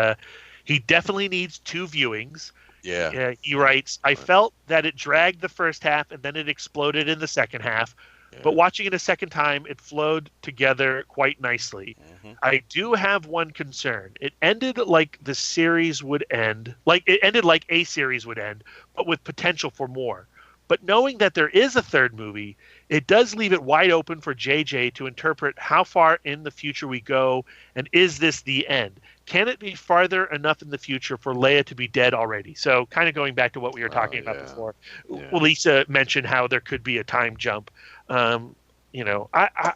Speaker 5: he definitely needs 2 viewings.
Speaker 3: Yeah.
Speaker 5: He writes, I felt that it dragged the first half and then it exploded in the second half. But watching it a second time, it flowed together quite nicely.
Speaker 2: Mm-hmm.
Speaker 5: I do have one concern. It ended like the series would end, like it ended like a series would end, but with potential for more. But knowing that there is a third movie, it does leave it wide open for JJ to interpret how far in the future we go, and is this the end? Can it be farther enough in the future for Leia to be dead already? So kind of going back to what we were talking about before.
Speaker 3: Yeah.
Speaker 5: Lisa mentioned how there could be a time jump. You know, I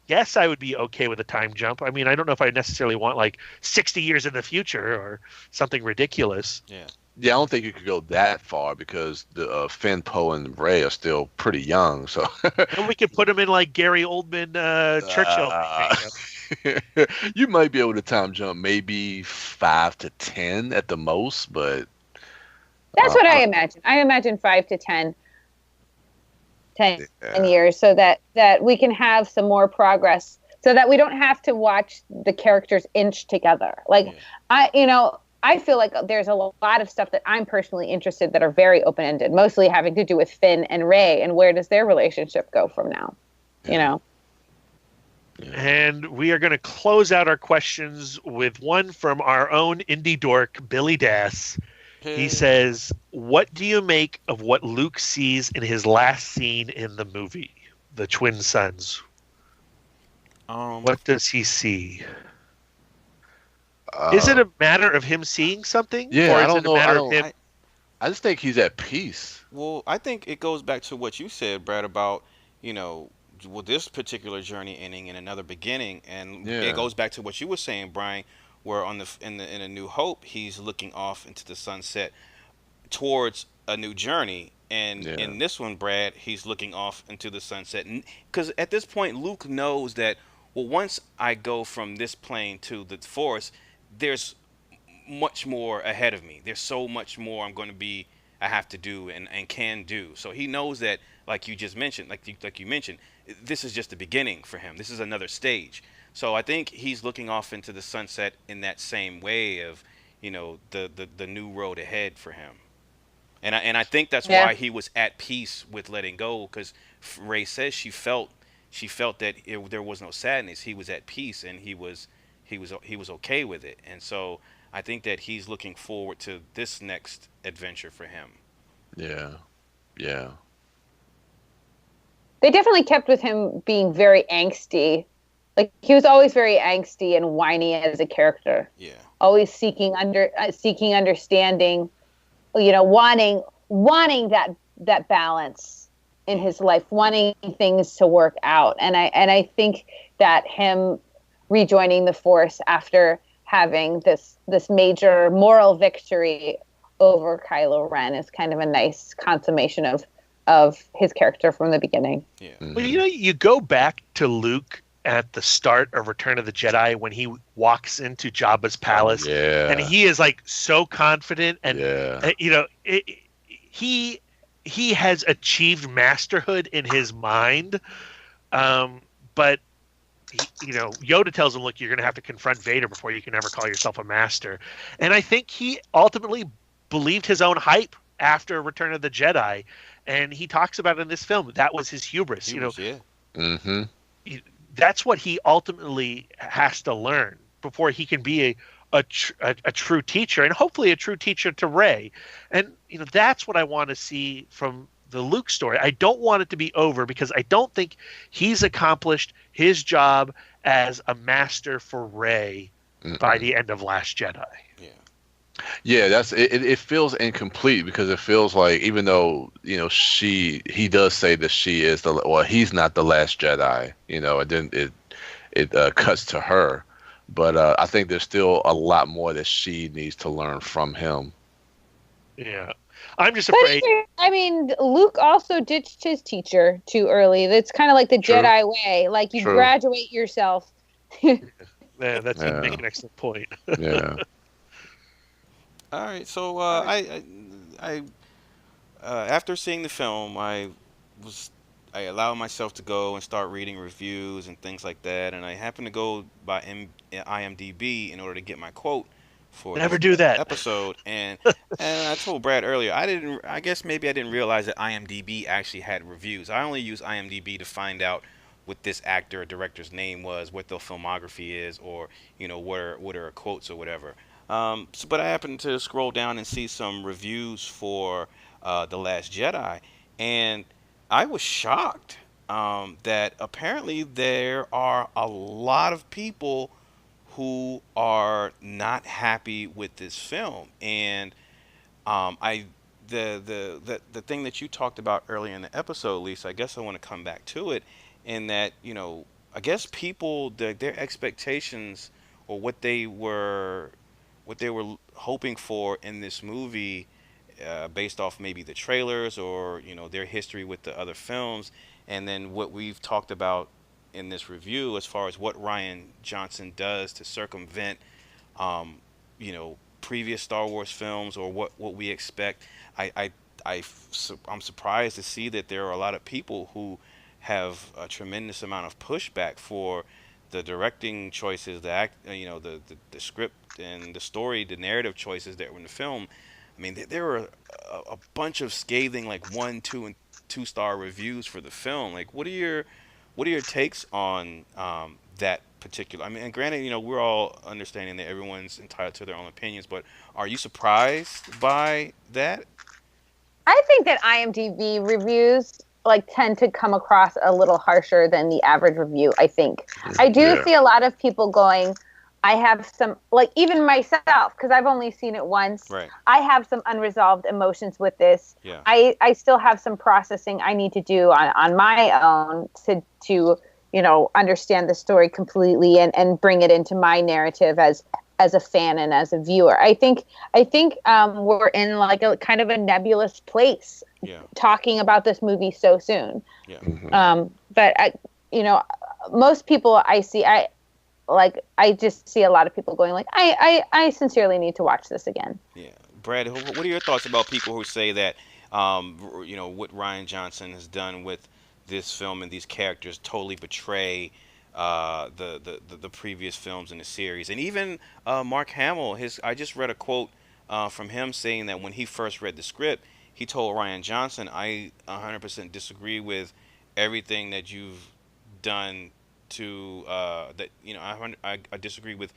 Speaker 5: guess I would be okay with a time jump. I mean, I don't know if I necessarily want like 60 years in the future or something ridiculous.
Speaker 2: Yeah.
Speaker 3: Yeah, I don't think you could go that far because the Finn, Poe, and Rey are still pretty young. So
Speaker 5: And we could put them in like Gary Oldman, Churchill.
Speaker 3: You might be able to time jump maybe 5 to 10 at the most, but
Speaker 4: That's what I imagine. I imagine 5 to 10 years, so that we can have some more progress, so that we don't have to watch the characters inch together. Like I feel like there's a lot of stuff that I'm personally interested that are very open-ended, mostly having to do with Finn and Rey, and where does their relationship go from now? You know.
Speaker 5: And we are going to close out our questions with one from our own indie dork, Billy Das. He says, what do you make of what Luke sees in his last scene in the movie, the twin sons? What does he see? Is it a matter of him seeing something?
Speaker 3: Yeah,
Speaker 5: or is
Speaker 3: I don't
Speaker 5: it a
Speaker 3: know.
Speaker 5: matter of him?
Speaker 3: I just think he's at peace.
Speaker 2: Well, I think it goes back to what you said, Brad, about, this particular journey ending and another beginning, and it goes back to what you were saying, Brian, where in A New Hope, he's looking off into the sunset towards a new journey, and in this one, Brad, he's looking off into the sunset, because at this point, Luke knows that, well, once I go from this plane to the Force, there's much more ahead of me. There's so much more I have to do and can do. So he knows that, like you just mentioned, like you mentioned, this is just the beginning for him. This is another stage. So I think he's looking off into the sunset in that same way of, the new road ahead for him. And I think that's why he was at peace with letting go, because Rey says she felt that there was no sadness. He was at peace, and he was okay with it. And so I think that he's looking forward to this next adventure for him.
Speaker 3: Yeah. Yeah.
Speaker 4: They definitely kept with him being very angsty. Like, he was always very angsty and whiny as a character.
Speaker 2: Yeah.
Speaker 4: Always seeking understanding, wanting that balance in his life, wanting things to work out. And I think that him rejoining the Force after having this major moral victory over Kylo Ren is kind of a nice consummation of his character from the beginning.
Speaker 2: Yeah.
Speaker 5: Well, you go back to Luke at the start of Return of the Jedi when he walks into Jabba's palace, and he is like so confident, and he has achieved masterhood in his mind, but Yoda tells him, look, you're going to have to confront Vader before you can ever call yourself a master. And I think he ultimately believed his own hype after Return of the Jedi, and he talks about it in this film. That was his hubris.
Speaker 3: Mm-hmm.
Speaker 5: That's what he ultimately has to learn before he can be a true teacher, and hopefully a true teacher to Rey. And that's what I want to see from the Luke story. I don't want it to be over, because I don't think he's accomplished his job as a master for Rey by the end of Last Jedi.
Speaker 3: Yeah, that's it. It feels incomplete, because it feels like, even though he does say that she is he's not the last Jedi, and then it cuts to her, but I think there's still a lot more that she needs to learn from him.
Speaker 5: Yeah, I'm just afraid.
Speaker 4: I mean, Luke also ditched his teacher too early. That's kind of like the Jedi way. Like, you graduate yourself.
Speaker 5: Yeah, that's you make an excellent point.
Speaker 3: Yeah.
Speaker 2: All right, so I after seeing the film, I allowed myself to go and start reading reviews and things like that, and I happened to go by IMDb in order to get my quote for
Speaker 5: Never
Speaker 2: this
Speaker 5: do that.
Speaker 2: episode, and I told Brad earlier, I guess maybe I didn't realize that IMDb actually had reviews. I only use IMDb to find out what this actor or director's name was, what their filmography is, or what are quotes or whatever. But I happened to scroll down and see some reviews for The Last Jedi, and I was shocked that apparently there are a lot of people who are not happy with this film. And I the thing that you talked about earlier in the episode, Lisa, I guess I want to come back to it, in that I guess people their expectations, or what they were hoping for in this movie, based off maybe the trailers, or their history with the other films, and then what we've talked about in this review as far as what Rian Johnson does to circumvent previous Star Wars films, or what we expect. I'm surprised to see that there are a lot of people who have a tremendous amount of pushback for the directing choices, the script and the story, the narrative choices that were in the film. I mean, there were a bunch of scathing, like 1, 2, and 2-star reviews for the film. Like, what are your takes on that particular? I mean, and granted, we're all understanding that everyone's entitled to their own opinions, but are you surprised by that?
Speaker 4: I think that IMDb reviews tend to come across a little harsher than the average review. I think I do see a lot of people going, I have some, even myself, because I've only seen it once.
Speaker 2: Right.
Speaker 4: I have some unresolved emotions with this.
Speaker 2: Yeah.
Speaker 4: I still have some processing I need to do on my own to understand the story completely and bring it into my narrative as a fan and as a viewer. I think we're in a kind of a nebulous place, talking about this movie so soon.
Speaker 2: Yeah.
Speaker 3: Mm-hmm.
Speaker 4: But most people I see, I just see a lot of people going I sincerely need to watch this again.
Speaker 2: Yeah. Brad, what are your thoughts about people who say that what Rian Johnson has done with this film and these characters totally betray the previous films in the series? And even Mark Hamill, I just read a quote from him saying that when he first read the script, he told Rian Johnson, I 100% disagree with everything that you've done to I disagree with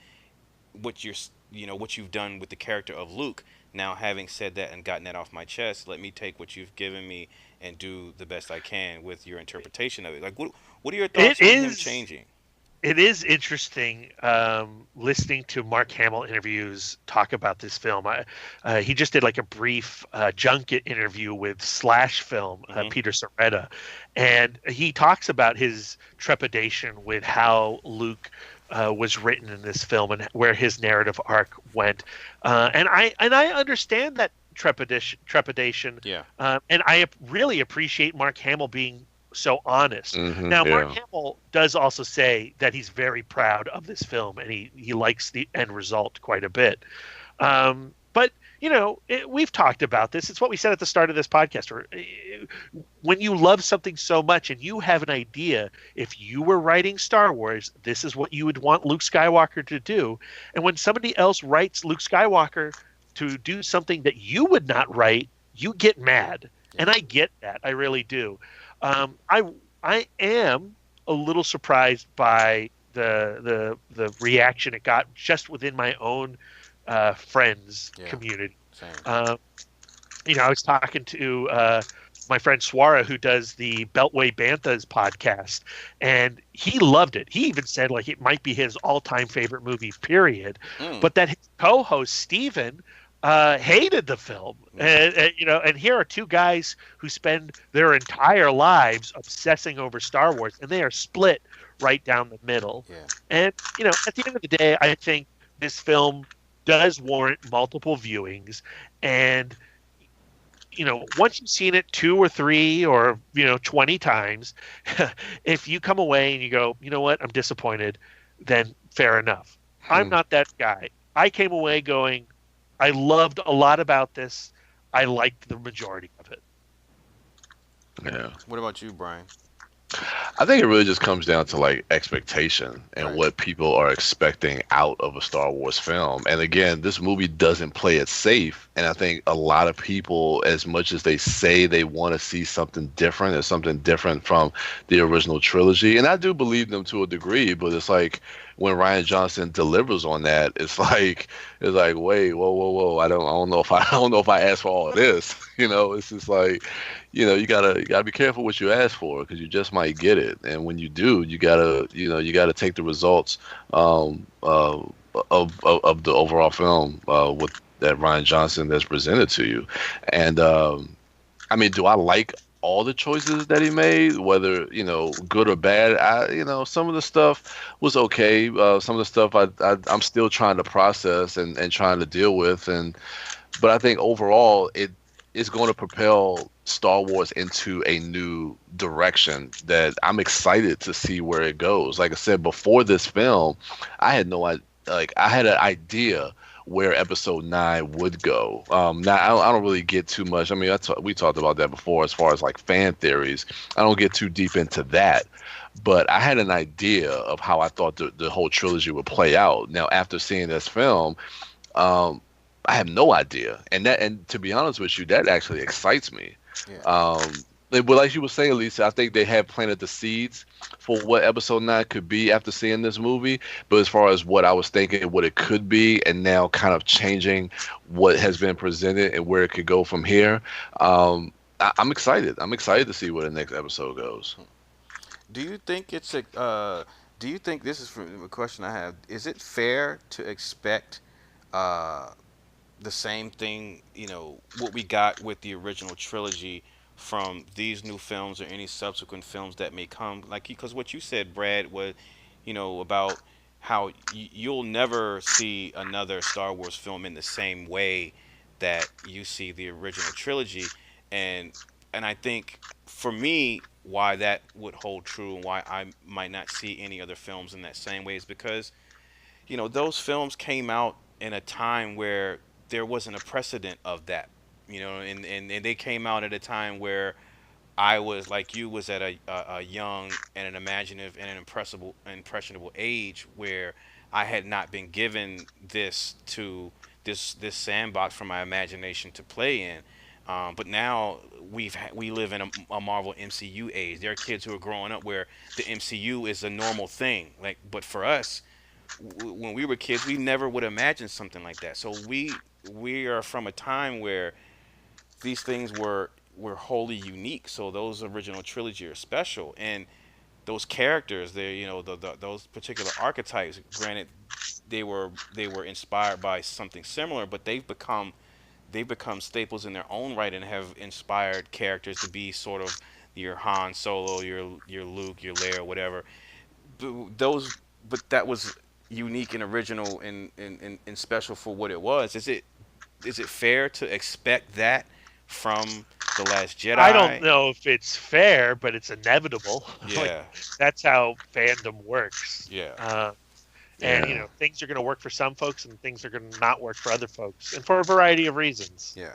Speaker 2: what you've done with the character of Luke. Now, having said that and gotten that off my chest, let me take what you've given me and do the best I can with your interpretation of it. Like, what are your thoughts on him changing?
Speaker 5: It is interesting listening to Mark Hamill interviews talk about this film. He just did a brief junket interview with Slash Film, Peter Soretta, and he talks about his trepidation with how Luke was written in this film and where his narrative arc went. And I understand that trepidation.
Speaker 2: Yeah.
Speaker 5: And I really appreciate Mark Hamill being so honest.
Speaker 3: Mm-hmm,
Speaker 5: now, Mark Hamill does also say that he's very proud of this film and he likes the end result quite a bit. But we've talked about this. It's what we said at the start of this podcast. When you love something so much and you have an idea, if you were writing Star Wars, this is what you would want Luke Skywalker to do. And when somebody else writes Luke Skywalker to do something that you would not write, you get mad. Yeah. And I get that. I really do. I am a little surprised by the reaction it got just within my own friends community. I was talking to my friend Swara, who does the Beltway Banthas podcast, and he loved it. He even said it might be his all-time favorite movie, period. But that his co-host Steven hated the film. And here are two guys who spend their entire lives obsessing over Star Wars, and they are split right down the middle.
Speaker 2: Yeah.
Speaker 5: And at the end of the day, I think this film does warrant multiple viewings, and once you've seen it 2 or 3 or 20 times, if you come away and you go, you know what, I'm disappointed, then fair enough. I'm not that guy. I came away going, I loved a lot about this. I liked the majority of it.
Speaker 3: Yeah.
Speaker 2: What about you, Brian?
Speaker 3: I think it really just comes down to like expectation and
Speaker 2: Right.
Speaker 3: what people are expecting out of a Star Wars film. And again, this movie doesn't play it safe. And I think a lot of people, as much as they say they want to see something different or something different from the original trilogy, and I do believe them to a degree, but it's like when Ryan Johnson delivers on that, it's like, wait, whoa, whoa, whoa. I don't know if I don't know if I asked for all of this. It's just like, you gotta be careful what you ask for because you just might get it, and when you do, you gotta take the results of the overall film with that Ryan Johnson that's presented to you. And I mean, do I like all the choices that he made, whether good or bad? Some of the stuff was okay. Some of the stuff I'm still trying to process and trying to deal with, but I think overall it is going to propel Star Wars into a new direction that I'm excited to see where it goes. Like I said, before this film, I had no idea. Like I had an idea where Episode 9 would go. Now I don't really get too much. I mean, we talked about that before as far as like fan theories. I don't get too deep into that. But I had an idea of how I thought the whole trilogy would play out. Now, after seeing this film, I have no idea, and to be honest with you, that actually excites me.
Speaker 2: Yeah.
Speaker 3: But like you were saying, Lisa, I think they have planted the seeds for what Episode 9 could be after seeing this movie. But as far as what I was thinking, what it could be, and now kind of changing what has been presented and where it could go from here, I'm excited. I'm excited to see where the next episode goes.
Speaker 2: Do you think it's a? Do you think this is from a question I have? Is it fair to expect uh, the same thing? What we got with the original trilogy from these new films or any subsequent films that may come. Like, because what you said, Brad, was, about how you'll never see another Star Wars film in the same way that you see the original trilogy, and I think for me, why that would hold true and why I might not see any other films in that same way is because those films came out in a time where there wasn't a precedent of that, and they came out at a time where I was like you was at a young and an imaginative and an impressionable age where I had not been given this sandbox for my imagination to play in. But now we live in a Marvel MCU age. There are kids who are growing up where the MCU is a normal thing. Like, but for us, when we were kids, we never would imagine something like that. So we are from a time where these things were wholly unique. So those original trilogy are special, and those characters, they those particular archetypes. Granted, they were inspired by something similar, but they've become staples in their own right and have inspired characters to be sort of your Han Solo, your Luke, your Leia, whatever. But that was unique and original and special for what it was. Is it fair to expect that from The Last Jedi?
Speaker 5: I don't know if it's fair, but it's inevitable.
Speaker 2: Yeah.
Speaker 5: Like, that's how fandom works.
Speaker 2: Yeah.
Speaker 5: And things are going to work for some folks, and things are going to not work for other folks, and for a variety of reasons.
Speaker 2: Yeah.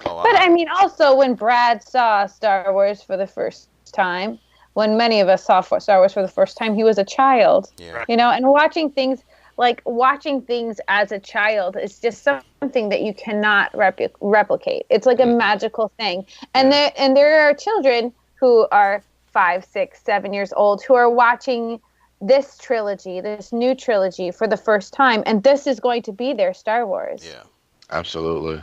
Speaker 4: But I mean, also when Brad saw Star Wars for the first time, when many of us saw Star Wars for the first time, he was a child.
Speaker 2: Yeah.
Speaker 4: And watching things as a child is just something that you cannot replicate. It's like a magical thing. And there are children who are 5, 6, 7 years old who are watching this new trilogy for the first time, and this is going to be their Star Wars.
Speaker 2: Yeah.
Speaker 3: Absolutely.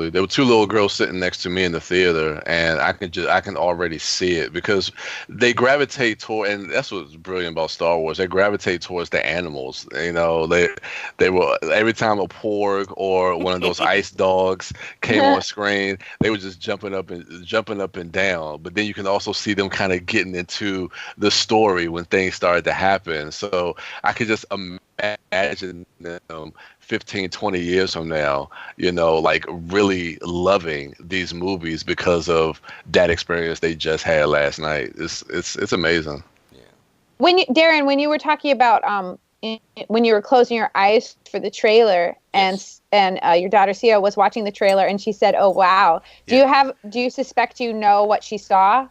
Speaker 3: There were two little girls sitting next to me in the theater, and I can already see it because they gravitate toward, and that's what's brilliant about Star Wars. They gravitate towards the animals. They were every time a porg or one of those ice dogs came on screen, they were just jumping up and down. But then you can also see them kind of getting into the story when things started to happen. So I could just imagine them 15, 20 years from now, like really loving these movies because of that experience they just had last night. It's amazing.
Speaker 2: Yeah.
Speaker 4: Darren, when you were talking about when you were closing your eyes for the trailer,
Speaker 2: Yes.
Speaker 4: and your daughter Sia was watching the trailer and she said, "Oh wow." Do you suspect what she saw?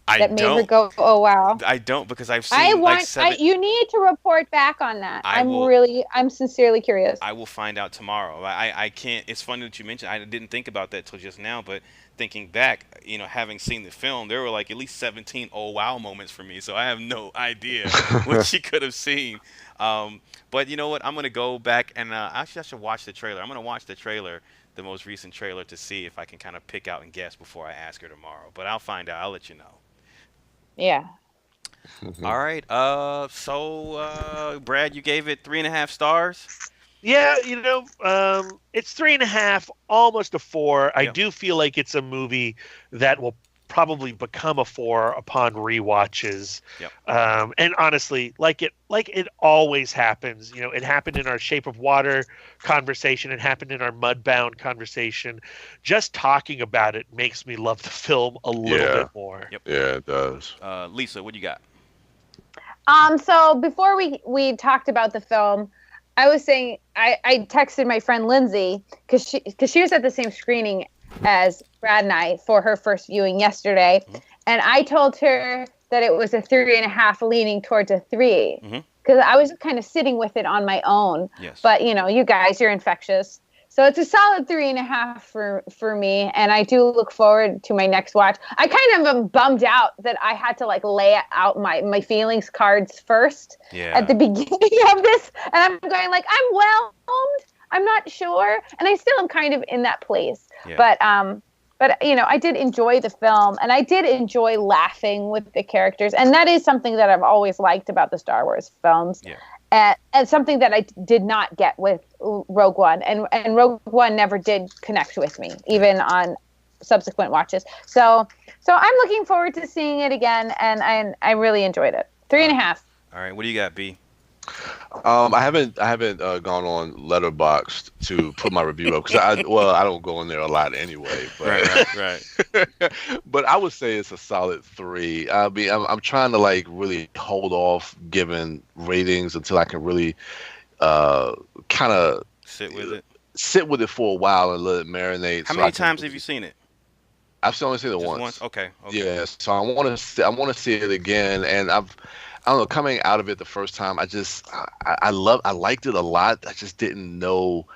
Speaker 2: I
Speaker 4: that made her
Speaker 2: don't.
Speaker 4: go, "Oh wow"?
Speaker 2: I don't because I've seen like seven.
Speaker 4: You need to report back on that. I'm sincerely curious.
Speaker 2: I will find out tomorrow. I can't. It's funny that you mentioned. I didn't think about that till just now, but thinking back, having seen the film, there were like at least 17 oh wow moments for me. So I have no idea what she could have seen. But you know what? I'm gonna go back and actually I should watch the trailer. I'm gonna watch the trailer, the most recent trailer, to see if I can kind of pick out and guess before I ask her tomorrow. But I'll find out. I'll let you know.
Speaker 4: Yeah.
Speaker 2: All right. Brad, you gave it 3.5 stars.
Speaker 5: Yeah, it's 3.5, almost a 4. I
Speaker 2: Yep.
Speaker 5: do feel like it's a movie that will probably become a 4 upon rewatches.
Speaker 2: Yep.
Speaker 5: And honestly, like it always happens. It happened in our Shape of Water conversation. It happened in our Mudbound conversation. Just talking about it makes me love the film a little bit more.
Speaker 2: Yep.
Speaker 3: Yeah, it does.
Speaker 2: Lisa, what do you got?
Speaker 4: So before we talked about the film, I was saying I texted my friend Lindsay because she was at the same screening as Brad and I for her first viewing yesterday, and I told her that it was a 3.5 leaning towards a 3 because I was kind of sitting with it on my own.
Speaker 2: Yes.
Speaker 4: But you guys, you're infectious. So it's a solid 3.5 for me, and I do look forward to my next watch. I kind of am bummed out that I had to lay out my feelings cards first at the beginning of this, and I'm going I'm whelmed. I'm not sure, and I still am kind of in that place.
Speaker 2: Yeah.
Speaker 4: But I did enjoy the film, and I did enjoy laughing with the characters, and that is something that I've always liked about the Star Wars films.
Speaker 2: Yeah.
Speaker 4: And something that I did not get with Rogue One, and Rogue One never did connect with me, even on subsequent watches. So I'm looking forward to seeing it again, and I really enjoyed it. 3.5.
Speaker 2: All right, what do you got, B?
Speaker 3: I haven't gone on Letterboxd to put my review up because I don't go in there a lot anyway. But,
Speaker 2: Right.
Speaker 3: But I would say it's a solid 3. I mean, I'm trying to really hold off giving ratings until I can really kind of
Speaker 2: Sit with it
Speaker 3: for a while and let it marinate.
Speaker 2: How many times have you seen it?
Speaker 3: I've only seen it
Speaker 2: Just
Speaker 3: once.
Speaker 2: Okay.
Speaker 3: Yeah, so I want to see it again, and I don't know, coming out of it the first time, I liked it a lot. I just didn't know,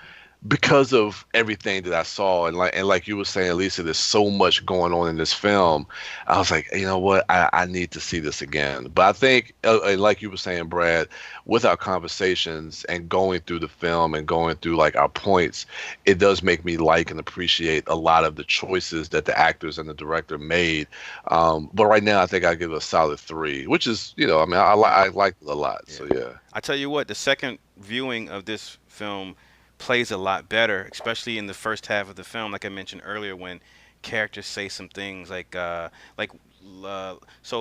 Speaker 3: because of everything that I saw, and like you were saying, Lisa, there's so much going on in this film. I was like, you know what, I need to see this again. But I think, like you were saying, Brad, with our conversations and going through the film and going through our points, it does make me like and appreciate a lot of the choices that the actors and the director made. But right now, I think I give it a solid 3, which is, I liked it a lot.
Speaker 2: Yeah.
Speaker 3: So yeah.
Speaker 2: I tell you what, the second viewing of this film plays a lot better, especially in the first half of the film, like I mentioned earlier, when characters say some things so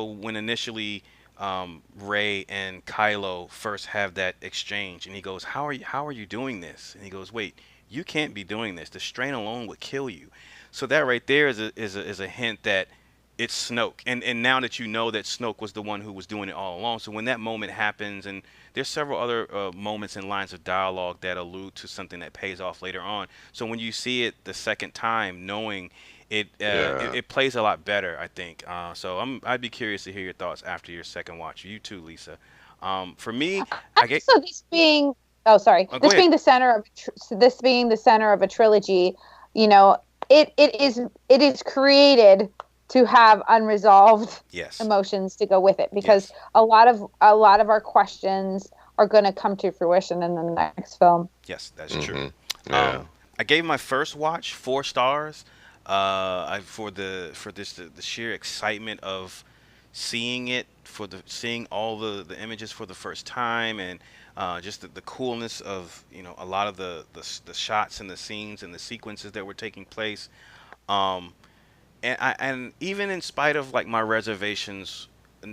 Speaker 2: when initially Rey and Kylo first have that exchange, and he goes, how are you doing this? And he goes, wait, you can't be doing this. The strain alone would kill you. So that right there is a hint that it's Snoke, and now that you know that Snoke was the one who was doing it all along. So when that moment happens, and there's several other moments and lines of dialogue that allude to something that pays off later on. So when you see it the second time, knowing it, it plays a lot better, I think. So I'd be curious to hear your thoughts after your second watch. You too, Lisa. For me,
Speaker 4: So this being this being the center of a trilogy, it is created to have unresolved emotions to go with it, because a lot of our questions are going to come to fruition in the next film.
Speaker 2: Yes, that's true.
Speaker 3: Yeah.
Speaker 2: I gave my first watch 4 stars. For the sheer excitement of seeing it, seeing all the images for the first time, and just the coolness of a lot of the shots and the scenes and the sequences that were taking place. And even in spite of my reservations,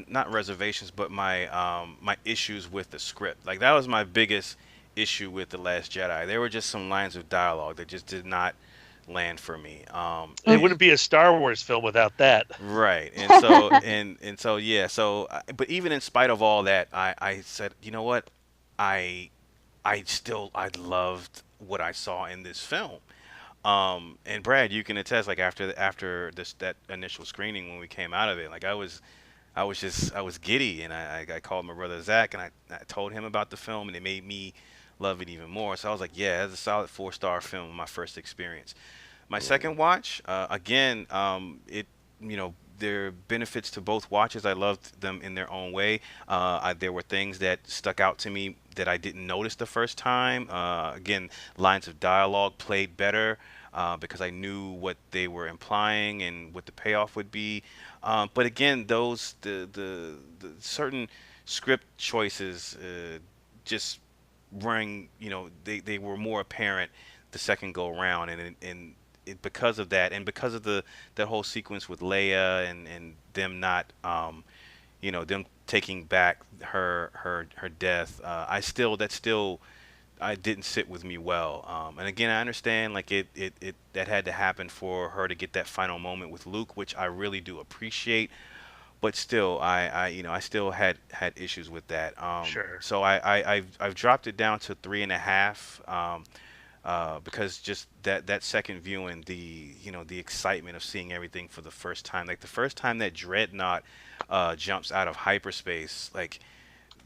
Speaker 2: not reservations, but my issues with the script, that was my biggest issue with The Last Jedi. There were just some lines of dialogue that just did not land for me.
Speaker 5: It wouldn't be a Star Wars film without that.
Speaker 2: Right. And so and so yeah. So but even in spite of all that, I said, you know what, I loved what I saw in this film. And Brad, you can attest, like after that initial screening when we came out of it, like I was giddy, and I called my brother Zach, and I told him about the film, and it made me love it even more. So I was like, yeah, it's a solid 4-star film. My first experience. My second watch, again, it there are benefits to both watches. I loved them in their own way. There were things that stuck out to me that I didn't notice the first time. Again, lines of dialogue played better because I knew what they were implying and what the payoff would be. But again, the certain script choices just rang, they were more apparent the second go around, and because of that, and because of that whole sequence with Leia and them not, them taking back her death, I didn't sit with me well. And again, I understand like it that had to happen for her to get that final moment with Luke, which I really do appreciate. But still, I still had issues with that.
Speaker 5: Sure.
Speaker 2: So I've dropped it down to 3.5. Because just that second viewing, the excitement of seeing everything for the first time, like the first time that Dreadnought jumps out of hyperspace, like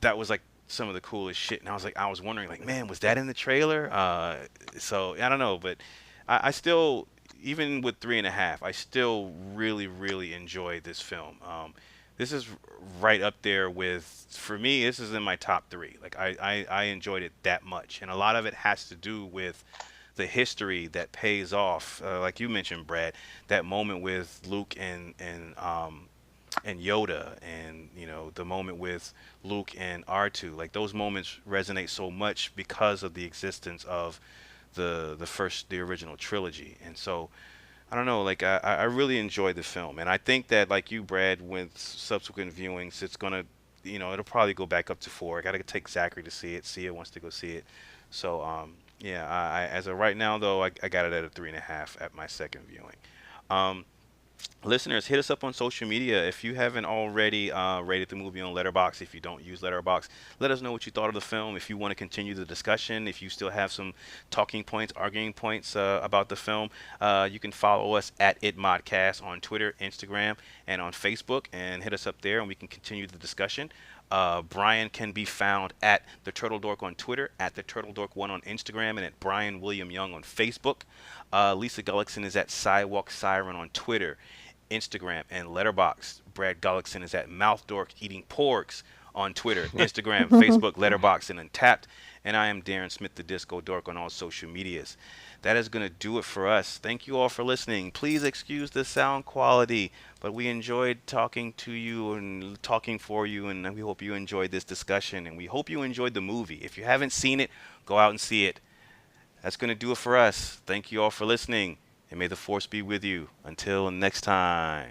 Speaker 2: that was like some of the coolest shit. And I was wondering, like, man, was that in the trailer? So I don't know, but I still, even with 3.5, I still really enjoy this film. This is right up there with, for me, this is in my top 3. Like I enjoyed it that much, and a lot of it has to do with the history that pays off. Like you mentioned, Brad, that moment with Luke and Yoda, and the moment with Luke and R2. Like those moments resonate so much because of the existence of the original trilogy, and so. I don't know, like I really enjoyed the film, and I think that like you, Brad, with subsequent viewings, it's gonna, it'll probably go back up to 4. I gotta take Zachary to see it. Sia wants to go see it, so yeah. As of right now, though, I got it at a 3.5 at my second viewing. Um, Listeners, hit us up on social media if you haven't already rated the movie on Letterboxd. If you don't use Letterboxd, let us know what you thought of the film. If you want to continue the discussion, if you still have some talking points, arguing points about the film, you can follow us at ItModcast on Twitter, Instagram, and on Facebook, and hit us up there, and we can continue the discussion. Brian can be found at the Turtle Dork on Twitter, at the Turtle Dork 1 on Instagram, and at Brian William Young on Facebook. Lisa Gullickson is at Sidewalk Siren on Twitter, Instagram, and Letterboxd. Brad Gullickson is at Mouth Dork Eating Porgs on Twitter, Instagram, Facebook, Letterboxd, and Untapped. And I am Darren Smith, the Disco Dork, on all social medias. That is going to do it for us. Thank you all for listening. Please excuse the sound quality, but we enjoyed talking to you and talking for you, and we hope you enjoyed this discussion, and we hope you enjoyed the movie. If you haven't seen it, go out and see it. That's going to do it for us. Thank you all for listening, and may the Force be with you. Until next time.